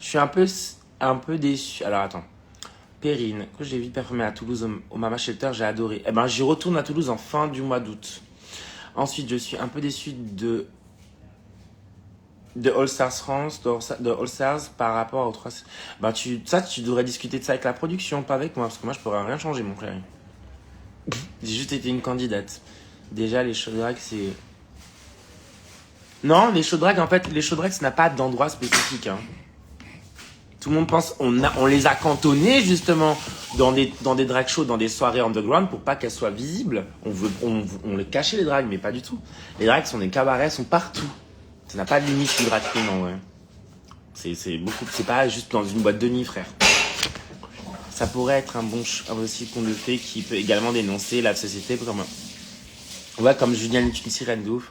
Je suis un peu déçu. Alors attends. Perrine, que j'ai vu performer à Toulouse au Mama Shelter, j'ai adoré. Eh ben, j'y retourne à Toulouse en fin du mois d'août. Ensuite, je suis un peu déçu de All Stars France, de All Stars par rapport aux 3. Ben, tu devrais discuter de ça avec la production, pas avec moi, parce que moi, je pourrais rien changer, mon frère. J'ai juste été une candidate. Déjà, les shows drag, c'est. Non, les shows drag, en fait, ça n'a pas d'endroit spécifique, hein. Tout le monde pense, on les a cantonnés justement dans des drag shows, dans des soirées underground pour pas qu'elles soient visibles. On les cachait les drags, mais pas du tout. Les drags sont des cabarets, sont partout. Ça n'a pas de limite une drag queen en vrai. C'est pas juste dans une boîte de nuit, frère. Ça pourrait être un bon choix aussi qu'on le fait, qui peut également dénoncer la société comme Julien est une sirène de ouf.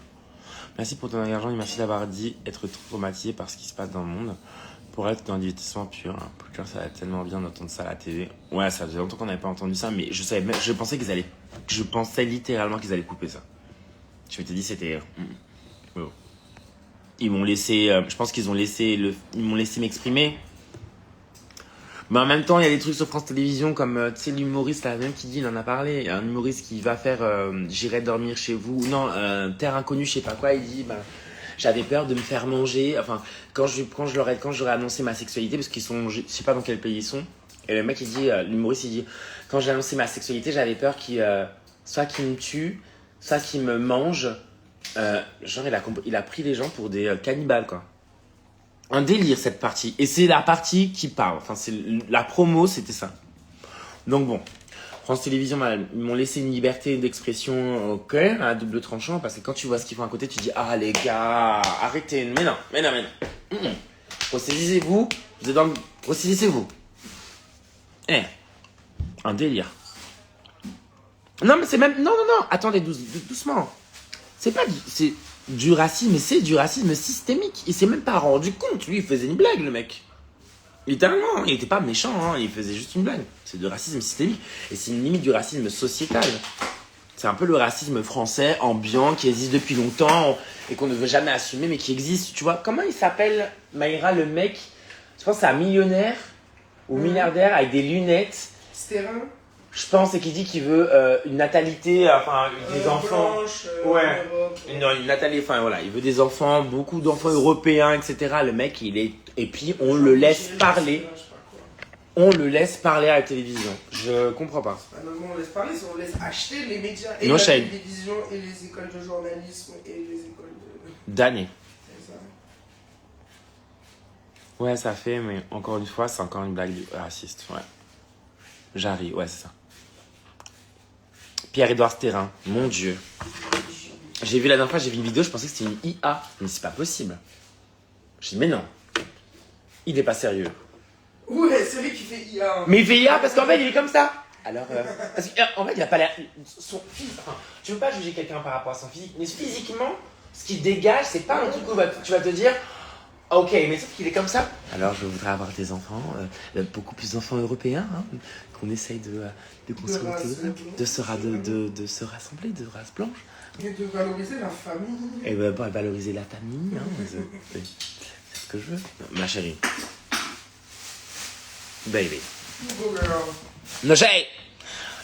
Merci pour ton engagement et merci d'avoir dit être traumatisé par ce qui se passe dans le monde. Pour être dans le divertissement pur, hein. Putain, ça va tellement bien d'entendre ça à la télé. Ouais, ça faisait longtemps qu'on n'avait pas entendu ça, mais je pensais littéralement qu'ils allaient couper ça. Je m'étais dit c'était. Oh. Ils m'ont laissé, je pense qu'ils m'ont laissé m'exprimer. Mais en même temps, il y a des trucs sur France Télévisions comme, tu sais, l'humoriste là même qui dit, il en a parlé, un humoriste qui va faire J'irai dormir chez vous, non, Terre inconnue, je sais pas quoi, il dit, j'avais peur de me faire manger. Enfin, quand j'aurais annoncé ma sexualité, parce qu'ils sont, je sais pas dans quel pays ils sont. Et le mec, il dit, l'humoriste, il dit, quand j'ai annoncé ma sexualité, j'avais peur soit qu'il me tue, soit qu'il me mange. Genre, il a pris les gens pour des cannibales, quoi. Un délire, cette partie. Et c'est la partie qui parle. Enfin, la promo, c'était ça. Donc bon, France Télévisions m'ont laissé une liberté d'expression, ok, à double tranchant, parce que quand tu vois ce qu'ils font à côté, tu dis, ah les gars, arrêtez, mais non. Ressaisissez-vous, vous êtes dans le... Ressaisissez-vous. Un délire. Non, mais c'est même... Non, attendez, doucement. C'est du racisme, mais c'est du racisme systémique. Il s'est même pas rendu compte, lui, il faisait une blague, le mec. Littéralement, il était pas méchant, hein, il faisait juste une blague. C'est du racisme systémique. Et c'est une limite du racisme sociétal. C'est un peu le racisme français, ambiant, qui existe depuis longtemps et qu'on ne veut jamais assumer, mais qui existe. Tu vois, comment il s'appelle, Maïra, le mec? Je pense que c'est un millionnaire ou milliardaire avec des lunettes. Stérin. Je pense, et qui dit qu'il veut une natalité, enfin, des enfants. Blanche, ouais. Europe, Une natalité, enfin voilà, il veut des enfants, beaucoup d'enfants européens, etc. Le mec, il est. Et puis, on le laisse parler. On le laisse parler à la télévision. Je comprends pas. Ah non, on laisse parler, on laisse acheter les médias et Non, la Shane. télévision et les écoles de journalisme et les écoles de... D'années. C'est ça. Ouais, ça fait, mais encore une fois, c'est encore une blague raciste. Ouais. J'arrive, ouais, c'est ça. Pierre-Édouard Stérin, mon Dieu. J'ai vu la dernière fois, j'ai vu une vidéo, je pensais que c'était une IA. Mais c'est pas possible. J'ai dit, mais non. Il est pas sérieux. Ouais, c'est lui qui fait IA. Mais il fait IA parce qu'en fait, il est comme ça. Alors, parce qu'en fait, il a pas l'air. Son physique. Enfin, tu veux pas juger quelqu'un par rapport à son physique, mais physiquement, ce qu'il dégage, c'est pas un truc où tu vas te dire. Ok, mais sauf qu'il est comme ça. Alors, je voudrais avoir des enfants, beaucoup plus d'enfants européens, hein, qu'on essaye de construire, de se rassembler, de race blanche. Et de valoriser la famille. Et valoriser la famille, hein, c'est ce que je veux. Ma chérie. Baby. Go girl. No shade.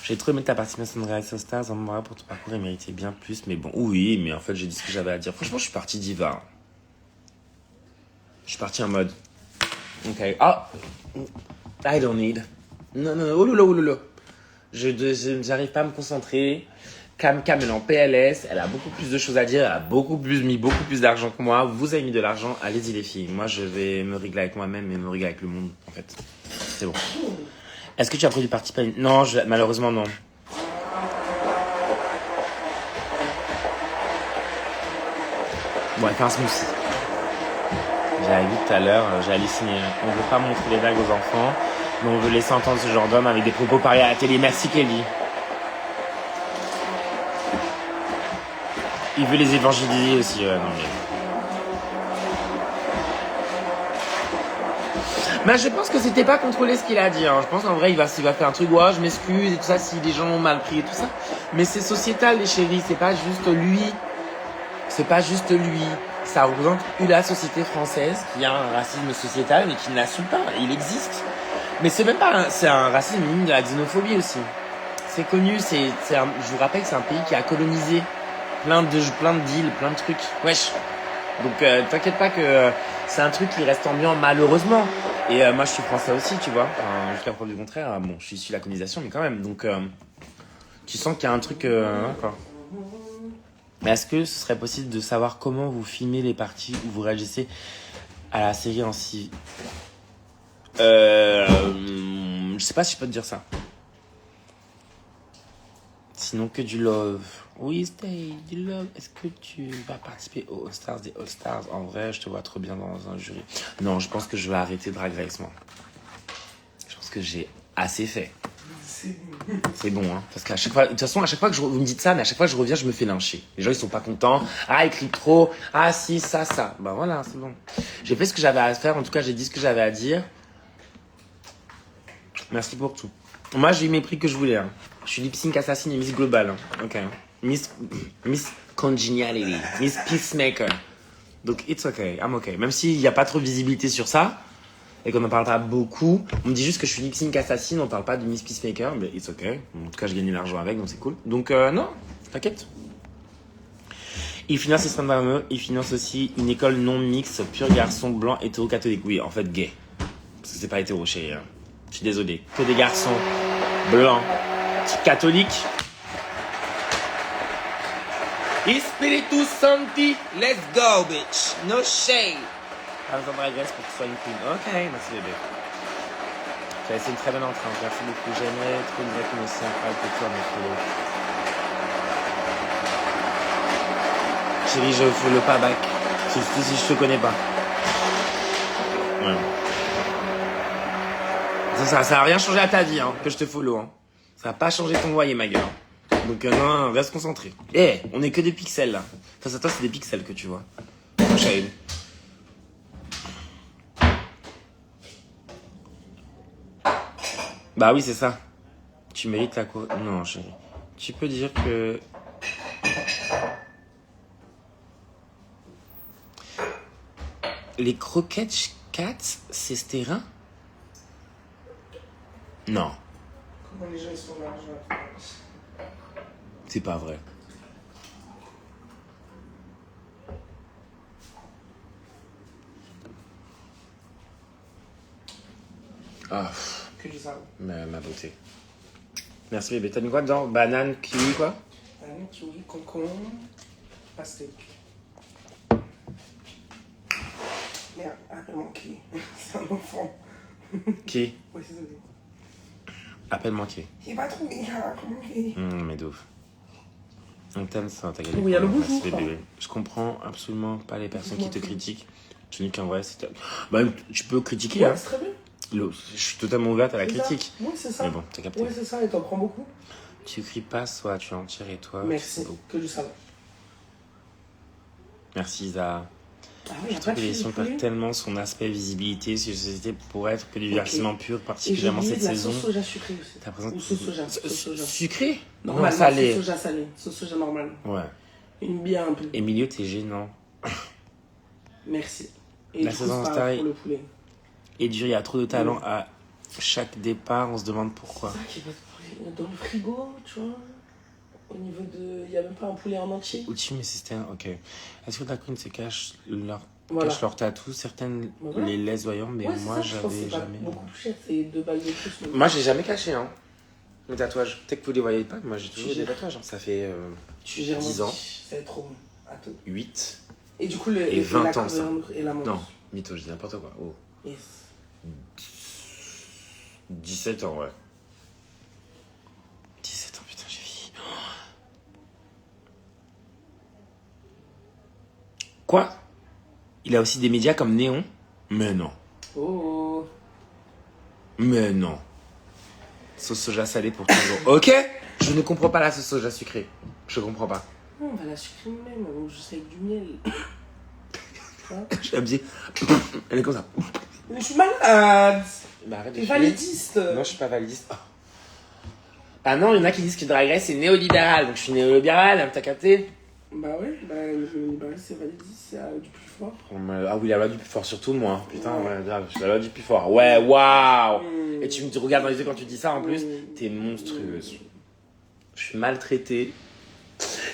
J'ai trop aimé ta participation de React Stars, en moi pour ton parcours, il méritait bien plus, mais bon, oui, mais en fait, j'ai dit ce que j'avais à dire. Franchement, je suis parti diva. Je suis parti en mode. Ok. Ah! I don't need. Non, oh lolo. J'arrive pas à me concentrer. Cam, elle est en PLS. Elle a beaucoup plus de choses à dire. Elle a mis beaucoup plus d'argent que moi. Vous avez mis de l'argent. Allez-y, les filles. Moi, je vais me régler avec moi-même et me régler avec le monde, en fait. C'est bon. Est-ce que tu as prévu de participer à une... Non, malheureusement, non. Bon, elle fait un smoothie. J'avais vu tout à l'heure, j'ai halluciné. On veut pas montrer les blagues aux enfants, mais on veut laisser entendre ce genre d'homme avec des propos pareils à la télé. Merci Kelly. Il veut les évangéliser aussi. Non, mais je pense que c'était pas contrôlé ce qu'il a dit. Hein. Je pense qu'en vrai, il va faire un truc. Ouais, je m'excuse et tout ça si les gens l'ont mal pris et tout ça. Mais c'est sociétal, les chéris. C'est pas juste lui. Ça représente la société française qui a un racisme sociétal mais qui ne l'assume pas. Il existe. Mais c'est même pas c'est un racisme limite de la xénophobie aussi. C'est connu. Je vous rappelle que c'est un pays qui a colonisé plein de d'îles, plein de trucs. Wesh. Donc t'inquiète pas que c'est un truc qui reste ambiant malheureusement. Et moi je suis français aussi, tu vois. Jusqu'à preuve du contraire. Bon, je suis issu de la colonisation, mais quand même. Donc tu sens qu'il y a un truc. Quoi. Mais est-ce que ce serait possible de savoir comment vous filmez les parties où vous réagissez à la série en si... Je sais pas si je peux te dire ça. Sinon que du love. Oui, stay, du love. Est-ce que tu vas participer aux All-Stars des All-Stars? En vrai, je te vois trop bien dans un jury. Non, je pense que je vais arrêter Drag Race, moi. Je pense que j'ai assez fait. C'est bon, hein. Parce qu'à chaque fois, de toute façon, à chaque fois que vous me dites ça, mais à chaque fois que je reviens, je me fais lyncher. Les gens, ils sont pas contents. Ah, il clique trop. Ah, si, ça. Ben voilà, c'est bon. J'ai fait ce que j'avais à faire. En tout cas, j'ai dit ce que j'avais à dire. Merci pour tout. Moi, j'ai eu mes prix que je voulais. Hein. Je suis lip sync assassin et Miss Global. Hein. Ok. Miss Congeniality. Miss Peacemaker. Donc, it's okay. I'm okay. Même s'il n'y a pas trop de visibilité sur ça. Et qu'on n'en parle pas beaucoup. On me dit juste que je suis lip sync assassin, on parle pas de Miss Peacemaker, mais it's okay. En tout cas, je gagne de l'argent avec, donc c'est cool. Donc, non, t'inquiète. Il finance aussi une école non mixte, pur garçon blanc hétéro-catholique. Oui, en fait, gay. Parce que c'est pas hétéro, chérie. Hein. Je suis désolé. Que des garçons blancs, catholiques. Espiritu Santi, let's go, bitch. No shame. Pas besoin de régresse pour que tu sois une queen. Ok, merci bébé. Tu as laissé une très bonne entrée. Merci beaucoup. J'aimerais trop une vraie queen aussi incroyable que toi, mon frère. Chérie, je follow pas back. Surtout si je te connais pas. Ouais. Ça a rien changé à ta vie, hein, que je te follow. Hein. Ça a pas changé ton loyer, ma gueule. Donc non, reste concentré. Eh, on est que des pixels là. Face à toi, c'est des pixels que tu vois. Shane. Bah oui, c'est ça. Tu mérites la cour. Non, chérie. Tu peux dire que... Les croquettes cats, c'est ce terrain? Non. Comment les gens ils sont larges? C'est pas vrai. Ah, Que du ça. ma beauté. Merci bébé. T'as mis quoi dedans? Banane, kiwi, quoi? Banane, kiwi, concombre, pastèque. Merde, appelle-moi qui? C'est un enfant. Qui? Oui, c'est ça. Appelle-moi qui? J'ai pas trouvé, comment on fait? Mais d'ouf. On t'aime ça, t'as gagné. Oui, allô, bonjour. Merci bébé. Je comprends absolument pas les personnes qui te critiquent. Tu dis qu'en vrai, c'est... Bah, tu peux critiquer, Ouais, hein. c'est très bien. Je suis totalement ouverte à la C'est ça. critique. Oui, c'est ça. Mais bon, t'as capté. Oui, c'est ça, et t'en prends beaucoup. Tu cries pas, soit tu en tires et toi. Merci, c'est beau. que du savon. Merci Isa. Ah oui, Je y a trouve pas que de l'émission poulet. perd tellement son aspect visibilité sur la société pour être que du divertissement pur, Et j'ai particulièrement oublié cette de la saison. sauce soja sucrée aussi. T'as présenté... Ou sauce soja. Sauce soja. Sucré? Normal, Non, salé. Sauce soja salée. Sauce soja normale. Ouais. Une bien un peu. Emilio, t'es gênant. Merci. Et La du coup, saison c'est Star pareil est- pour le poulet. Et Dieu, il y a trop de talent à chaque départ, on se demande pourquoi. C'est vrai qu'il y a pas de poulet. Dans le frigo, tu vois. Au niveau de. Il n'y a même pas un poulet en entier. Ultime System, ok. Est-ce que ta queen se cache Voilà. leur tatou? Certaines Voilà. les laissent voyants, mais Ouais, c'est moi ça, je pense que j'avais c'est pas jamais. beaucoup plus cher. C'est 2 balles de plus. mais- Moi j'ai jamais caché, hein. Mes tatouages. Peut-être que vous les voyez pas, mais moi j'ai toujours Tu des gères. tatouages. Hein. Ça fait Tu gères 10 mon ans. petit. Ça va être trop bon. Attends. 8. Et du coup, le. Et 20 la ans, ça. coriandre et la menthe. Non, mytho, je dis n'importe quoi. Oh. Yes. 17 ans, ouais. 17 ans, putain, j'ai vieilli. Quoi? Il a aussi des médias comme Néon? Mais non. Oh. Mais non. Sauce soja salée pour toujours. Ok? Je ne comprends pas la sauce soja sucrée. Je comprends pas. Non, on va la sucrer même. On juste avec du miel. Je suis abusé. Elle est comme ça. Mais je suis malade. Bah arrête de T'es fumer. validiste. Non, je suis pas validiste. Oh. Ah non, il y en a qui disent que Drag Race c'est néolibéral. Donc je suis néolibéral, t'as capté? Bah ouais, bah le c'est validiste, c'est du plus fort. Ah oui, la loi du plus fort, surtout moi. Putain, ouais, grave, je suis la loi du plus fort. Ouais, waouh! Et tu me regardes dans les yeux quand tu dis ça en plus, t'es monstrueuse. Je suis maltraitée.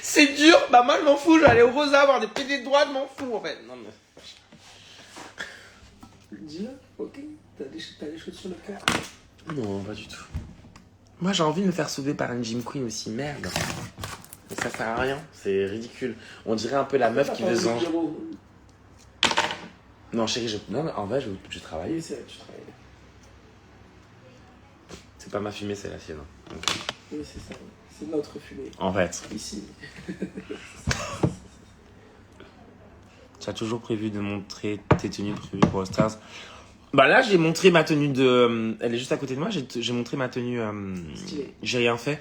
C'est dur! Bah moi je m'en fous, je vais aller au Rosa avoir des PD de droite, je m'en fous en fait. Non mais. Dis-le, ok. T'as des choses sur le cœur. Non, pas du tout. Moi j'ai envie de me faire sauver par une Gym Queen aussi, merde. Mais ça sert à rien, c'est ridicule. On dirait un peu la meuf qui veut zange. Non chérie, non, mais en vrai je travaille. Oui, c'est vrai, tu travailles. C'est pas ma fumée, c'est la sienne. Donc, Oui, c'est ça. C'est notre fumée. en fait, Ici. tu as toujours prévu de montrer tes tenues prévues pour Stars. Bah là, j'ai montré ma tenue de... Elle est juste à côté de moi, j'ai montré ma tenue... Stylé. J'ai rien fait.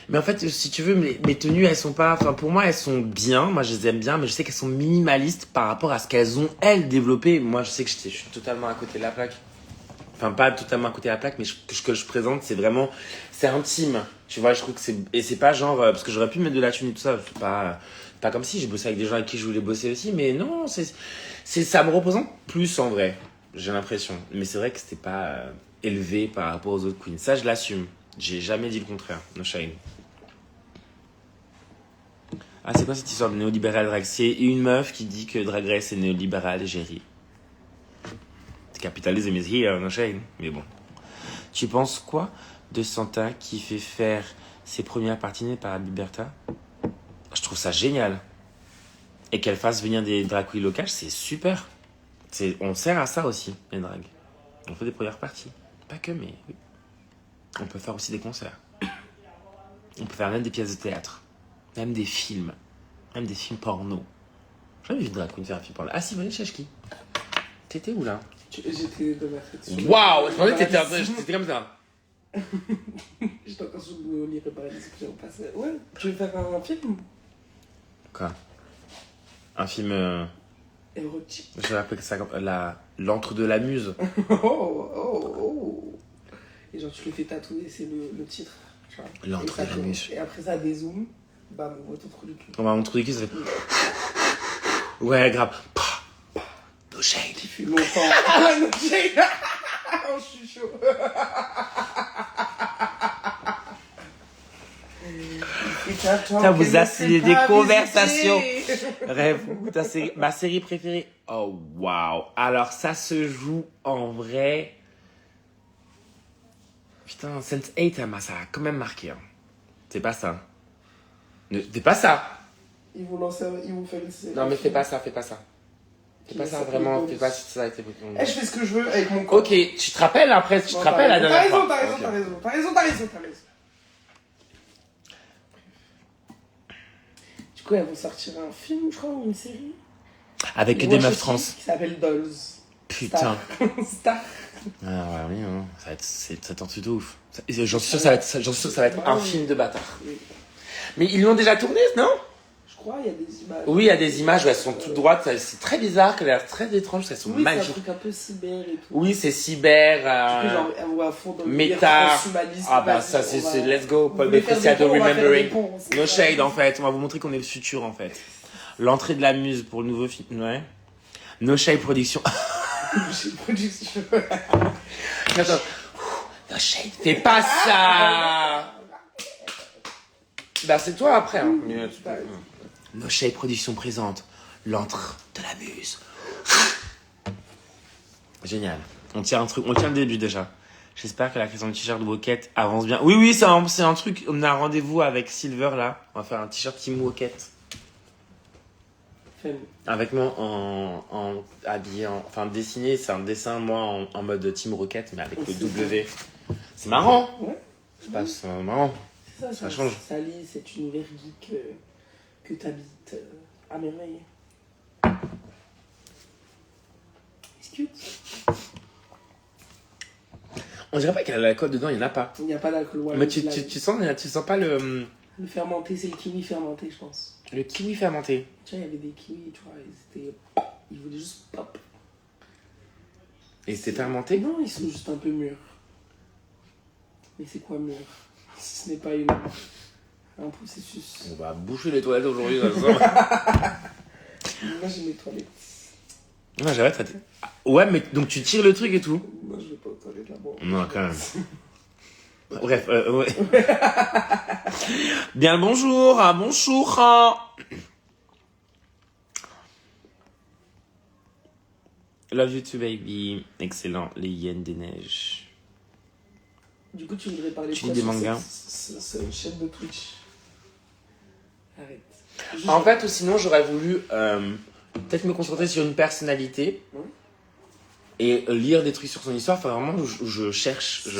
Mais en fait, si tu veux, mes tenues, elles sont pas... Enfin, pour moi, elles sont bien. Moi, je les aime bien, mais je sais qu'elles sont minimalistes par rapport à ce qu'elles ont, elles, développé. Moi, je sais que je suis totalement à côté de la plaque. Enfin, pas totalement à côté de la plaque, mais ce que je présente, c'est vraiment... C'est intime. Tu vois, je trouve que c'est... Et c'est pas genre... Parce que j'aurais pu mettre de la thune et tout ça. C'est pas comme si j'ai bossé avec des gens avec qui je voulais bosser aussi. Mais non, ça me représente plus, en vrai. J'ai l'impression. Mais c'est vrai que c'était pas élevé par rapport aux autres queens. Ça, je l'assume. J'ai jamais dit le contraire. No shame. Ah, c'est quoi cette histoire de néolibéral drag? C'est une meuf qui dit que Drag Race est néolibéral et j'ai ri. Capitalism is here, no shame. Mais bon. Tu penses quoi de Santa qui fait faire ses premières parties par Liberta? Je trouve ça génial. Et qu'elle fasse venir des drag queens locales, c'est super. On sert à ça aussi, les drags. On fait des premières parties. Pas que, mais oui. On peut faire aussi des concerts. On peut faire même des pièces de théâtre. Même des films. Même des films porno. J'ai jamais vu une drag queen faire un film porno. Ah si, venez chez Chki. T'étais où là? J'étais dans ma fête. Waouh, je pensais que t'étais comme ça. J'étais encore sur le lit réparé, j'ai repassé. Ouais, tu veux faire un film Quoi? Un film. érotique. Je vais appeler ça l'antre de la muse. Oh. Et genre, tu le fais tatouer, c'est le titre. L'antre de la muse. Et après ça, des zooms, bam, on voit ton trou du cul. On va mon trou du cul, ça fait. Ouais, grave. No shade. Qui fait longtemps. Ah, no shade. Oh, je suis chaud. Ça vous assinez des conversations. Rêve, ma série préférée. Oh, waouh. Alors, ça se joue en vrai. Putain, Sense8, ça a quand même marqué. Hein. C'est pas ça. Fais pas ça. Ils vont faire une série. Non, mais fais pas ça. Fais pas ça, vraiment. Fais pas ça. Je fais ce que je veux avec mon corps. Ok, tu te rappelles après, tu te rappelles la dernière fois. T'as raison. Du coup, elles vont sortir un film, je crois, ou une série. Avec que des meufs trans. Qui s'appelle Dolls. Putain. Star. Ah ouais, oui, hein. Ça t'en tue de ouf. J'en suis sûr que ça va être un film de bâtard. Oui. Mais ils l'ont déjà tourné, non? Je crois, il y a des images. Oui, il y a des images où elles sont toutes droites. C'est très bizarre, qu'elles ont l'air très étranges, elles sont magiques. C'est un truc un peu cyber et tout. Oui, c'est cyber. Du coup, genre, elles vont à fond dans le méta. transhumanisme. Ah bah ça, c'est let's go. Paul de Cristiano Remembering. No shade, en fait. On va vous montrer qu'on est le futur, en fait. L'entrée de la muse pour le nouveau film. Ouais. No shade production. Production. Attends. No shade. Fais pas ça. Bah c'est toi après. Hein. No shade production présente l'entre de la muse. Génial. On tient le début déjà. J'espère que la création du t-shirt de Woket avance bien. Oui, c'est un truc. On a un rendez-vous avec Silver là. On va faire un t-shirt Team Woket. Avec moi en habillé, enfin dessiné, c'est un dessin moi en mode Team Rocket, mais avec le W. C'est marrant. Ouais. Je sais pas, c'est marrant. Ça change. Ça lie cet univers geek que t'habites à merveille. C'est cute. On dirait pas qu'il y a de l'alcool dedans, il n'y en a pas. Il n'y a pas d'alcool. Ouais, Mais tu sens pas le fermenté, c'est le kiwi fermenté, je pense. Le kiwi fermenté. Tu vois, il y avait des kiwis, tu vois, ils voulaient juste pop. Et c'est fermenté? Non, ils sont juste un peu mûrs. Mais c'est quoi mûr? Si ce n'est pas un processus. On va boucher les toilettes aujourd'hui. Moi, j'ai mes toilettes. Non, j'arrête traiter. Ouais, mais donc tu tires le truc et tout? Moi, je vais pas aux toilettes là-bas. Non, quand même. Bref, ouais. Bien le bonjour. Love you too, baby. Excellent, les hyènes des neiges. Du coup, tu voudrais parler Tu lis des mangas? C'est une chaîne de Twitch. Arrête. En fait, ou sinon, j'aurais voulu peut-être me concentrer sur une personnalité et lire des trucs sur son histoire. Enfin, vraiment, je cherche. Tu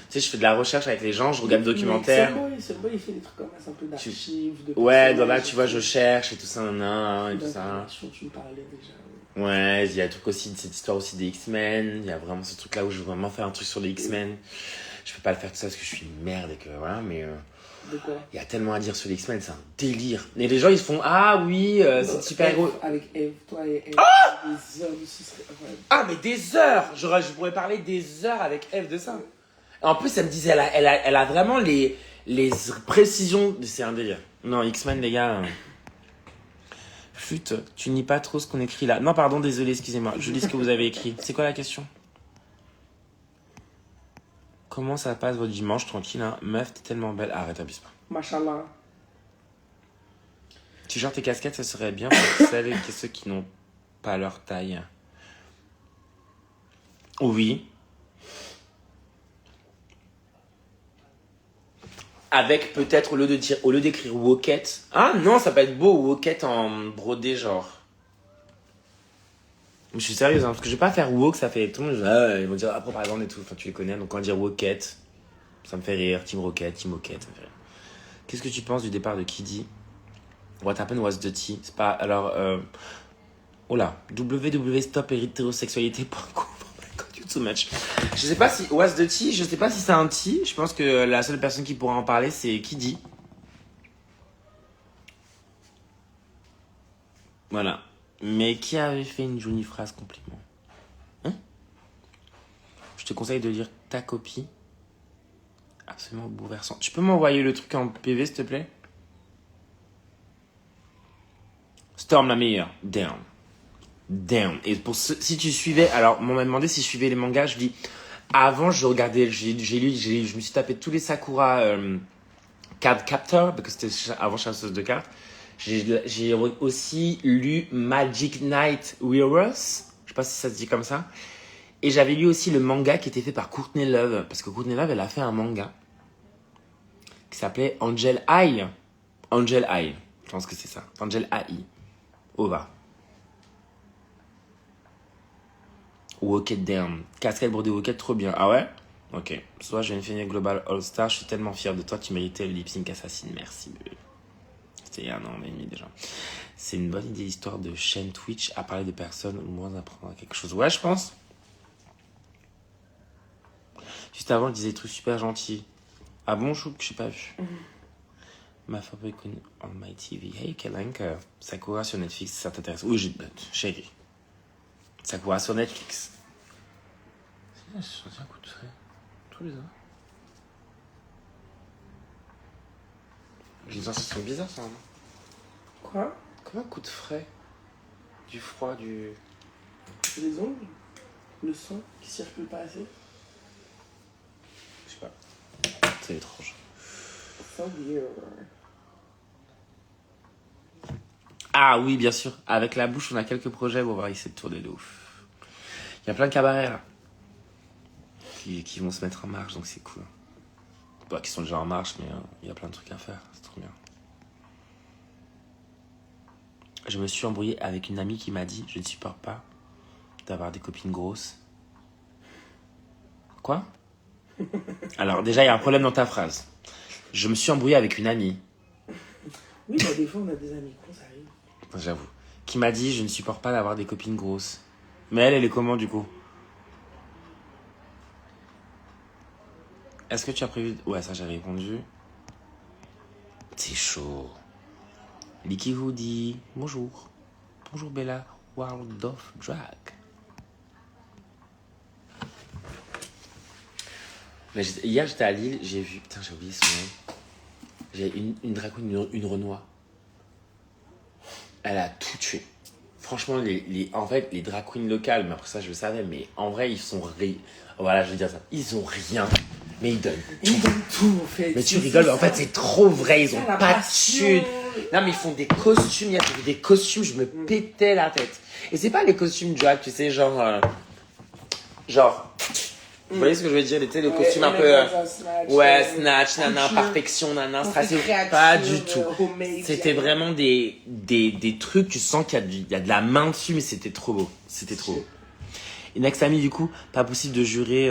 sais, je fais de la recherche avec les gens, je regarde des documentaires. Seul il fait des trucs comme ça, un peu d'archives. Ouais, dans là, tu vois, je cherche et tout ça, et tout ça. Tu me parlais déjà. Ouais, il y a un truc aussi, cette histoire aussi des X-Men. Il y a vraiment ce truc-là où je veux vraiment faire un truc sur les X-Men. Je peux pas le faire tout ça parce que je suis une merde et que voilà, mais de quoi? Il y a tellement à dire sur les X-Men, c'est un délire. Et les gens ils se font ah oui, c'est super héros. Avec Eve, toi et Eve, des heures de ce serait incroyable. Ah mais des heures, je pourrais parler des heures avec Eve de ça. En plus elle me disait elle a vraiment les précisions, c'est un délire. Non, X-Men les gars. Flûte, tu lis pas trop ce qu'on écrit là. Non, pardon, désolé, excusez-moi. Je lis ce que vous avez écrit. C'est quoi la question? Comment ça passe votre dimanche tranquille, hein? Meuf, t'es tellement belle. Arrête, abuse pas. Machallah. T-shirt et casquette, ça serait bien pour celles et ceux qui n'ont pas leur taille. Oui. Avec peut-être, au lieu d'écrire Woket. Ah non, ça peut être beau, Woket en brodé, genre. Je suis sérieuse, hein, parce que je vais pas faire Wok, ça fait tout le monde. Ils vont dire, après, par exemple, et tout. Enfin, tu les connais, donc on va dire Woket. Ça me fait rire. Team Rocket, Team Woket, ça me fait rire. Qu'est-ce que tu penses du départ de Kiddy? What happened was the tea. C'est pas. Alors. Oh là. www.stophétérosexualité.com. Too much. Je sais pas si What's the tea, je sais pas si c'est un tea. Je pense que la seule personne qui pourra en parler c'est Kiddy. Voilà. Mais qui avait fait une jolie phrase compliment? Hein? Je te conseille de lire ta copie. Absolument bouleversant. Tu peux m'envoyer le truc en PV s'il te plaît? Storm la meilleure. Damn. Et pour si tu suivais, alors on m'a demandé si je suivais les mangas, je dis avant je regardais, je me suis tapé tous les Sakura Card Captor parce que c'était avant chasseuse de cartes. J'ai aussi lu Magic Knight Heroes, je sais pas si ça se dit comme ça. Et j'avais lu aussi le manga qui était fait par Courtney Love parce que Courtney Love elle a fait un manga qui s'appelait Angel Eye. Je pense que c'est ça. Angel Eye. Ova. Woket Down. Cascade brodée Woket, trop bien. Ah ouais? Ok. Soit je viens de finir Global All Star, je suis tellement fier de toi, tu méritais le lip sync assassin. Merci, bébé. C'était il y a 1 an et demi déjà. C'est une bonne idée, histoire de chaîne Twitch à parler de personnes ou moins apprendre quelque chose. Ouais, je pense. Juste avant, je disais des trucs super gentils. Ah bon, Chouk, je sais pas vu. Ma fabrique on my TV. Hey, Kalanka. Sakura sur Netflix, ça t'intéresse? Oui, chérie. Sakura sur Netflix. Je sens un coup de frais. Tous les ans. J'ai une sensation bizarre, ça. Quoi? Comme un coup de frais. Du froid, du... Les ongles? Le sang qui circule pas assez? Je sais pas. C'est étrange. So weird. Ah oui, bien sûr. Avec la bouche, on a quelques projets. On va essayer de tourner de ouf. Il y a plein de cabarets, là. Qui vont se mettre en marche, donc c'est cool. Bah, qui sont déjà en marche, mais il y a plein de trucs à faire. C'est trop bien. Je me suis embrouillé avec une amie qui m'a dit « Je ne supporte pas d'avoir des copines grosses. » Quoi? Alors, déjà, il y a un problème dans ta phrase. Je me suis embrouillé avec une amie. Oui, bah, des fois, on a des amis gros, ça arrive. J'avoue. Qui m'a dit « Je ne supporte pas d'avoir des copines grosses. » Mais elle est comment, du coup? Est-ce que tu as prévu... Ouais, ça, j'ai répondu. C'est chaud. Licky vous dit bonjour. Bonjour Bella, World of Drag. Mais hier j'étais à Lille, j'ai vu. Putain, j'ai oublié son nom. J'ai une drag queen, une Renoir. Elle a tout tué. Franchement, en fait, les drag queens locales, mais après ça je le savais, mais en vrai ils sont voilà, je veux dire ça. Ils ont rien, mais ils donnent tout. Ils donnent tout en fait. Mais tu rigoles, mais en fait c'est trop vrai, ils ont pas de thunes. Non mais ils font des costumes, il y a des costumes, je me pétais la tête. Et c'est pas les costumes drag, tu sais, genre... Vous voyez ce que je veux dire, les costumes un peu... ouais, snatch, nana, perfection, nana, stressé. Pas du tout. C'était vraiment des trucs, tu sens qu'il y a de la main dessus, mais c'était trop beau. C'était trop beau. Et next ami, du coup, pas possible de jurer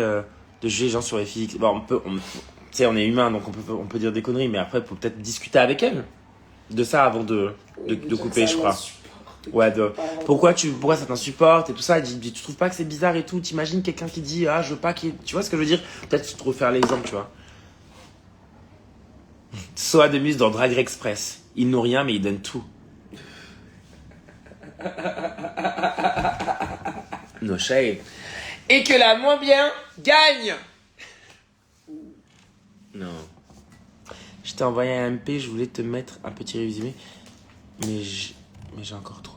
les gens sur les physiques. Bon, tu sais, on est humain, donc on peut dire des conneries, mais après, il faut peut-être discuter avec elle de ça avant de couper, je crois. Ouais, pourquoi ça t'insupporte et tout ça. Tu trouves pas que c'est bizarre et tout? T'imagines quelqu'un qui dit ah, je veux pas qu'il... Tu vois ce que je veux dire? Peut-être te refaire l'exemple, tu vois. Soa de Muse dans Drag Express. Ils n'ont rien, mais ils donnent tout. No shade. Et que la moins bien gagne. Non. Je t'ai envoyé un MP, je voulais te mettre un petit résumé, mais j'ai encore trouvé.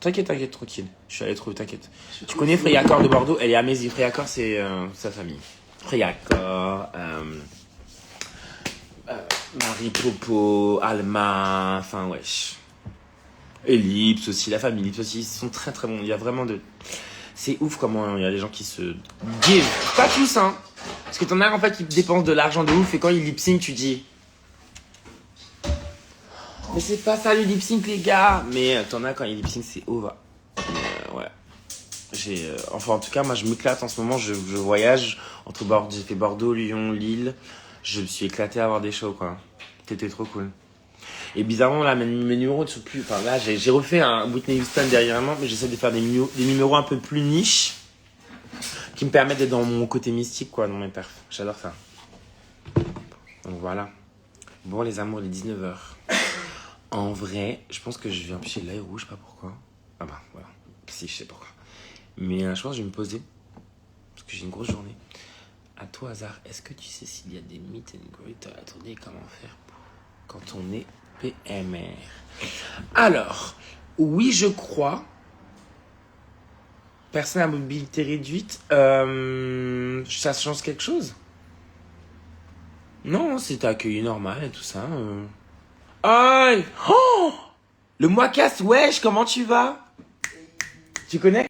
T'inquiète, tranquille. Je suis allé trouver, t'inquiète. Tu connais Freya Cor de Bordeaux? Elle est amazing. Freya Cor, c'est sa famille. Freya Cor, Marie Popo, Alma, enfin wesh. Ellipse aussi, la famille Ellipse aussi, ils sont très très bons. Il y a vraiment de... C'est ouf comment il y a des gens qui se give. Pas tous, hein. Parce que t'en as en fait qui dépensent de l'argent de ouf et quand ils lip sync, tu dis... Mais c'est pas ça le lip sync, les gars. Mais t'en as quand ils lip sync, c'est over. Ouais. Enfin, en tout cas, moi, je m'éclate en ce moment. Je voyage entre Bordeaux. J'ai fait Bordeaux, Lyon, Lille. Je me suis éclaté à avoir des shows, quoi. C'était trop cool. Et bizarrement, là, mes numéros ne sont plus... Enfin, là, j'ai refait un Whitney Houston derrière moi, mais j'essaie de faire des numéros un peu plus niche qui me permettent d'être dans mon côté mystique, quoi, dans mes perfs. J'adore ça. Donc, voilà. Bon, les amours, les 19h. En vrai, je pense que je vais empêcher l'œil rouge, je sais pas pourquoi. Ah bah, voilà. Si, je sais pourquoi. Mais je pense que je vais me poser. Parce que j'ai une grosse journée. À tout hasard, est-ce que tu sais s'il y a des meet and greet à la tournée et comment faire quand on est PMR? Alors, oui, je crois. Personne à mobilité réduite. Ça change quelque chose? Non, c'était accueilli normal et tout ça. Aïe! Oh! Le Moicas, wesh, comment tu vas? Tu connais?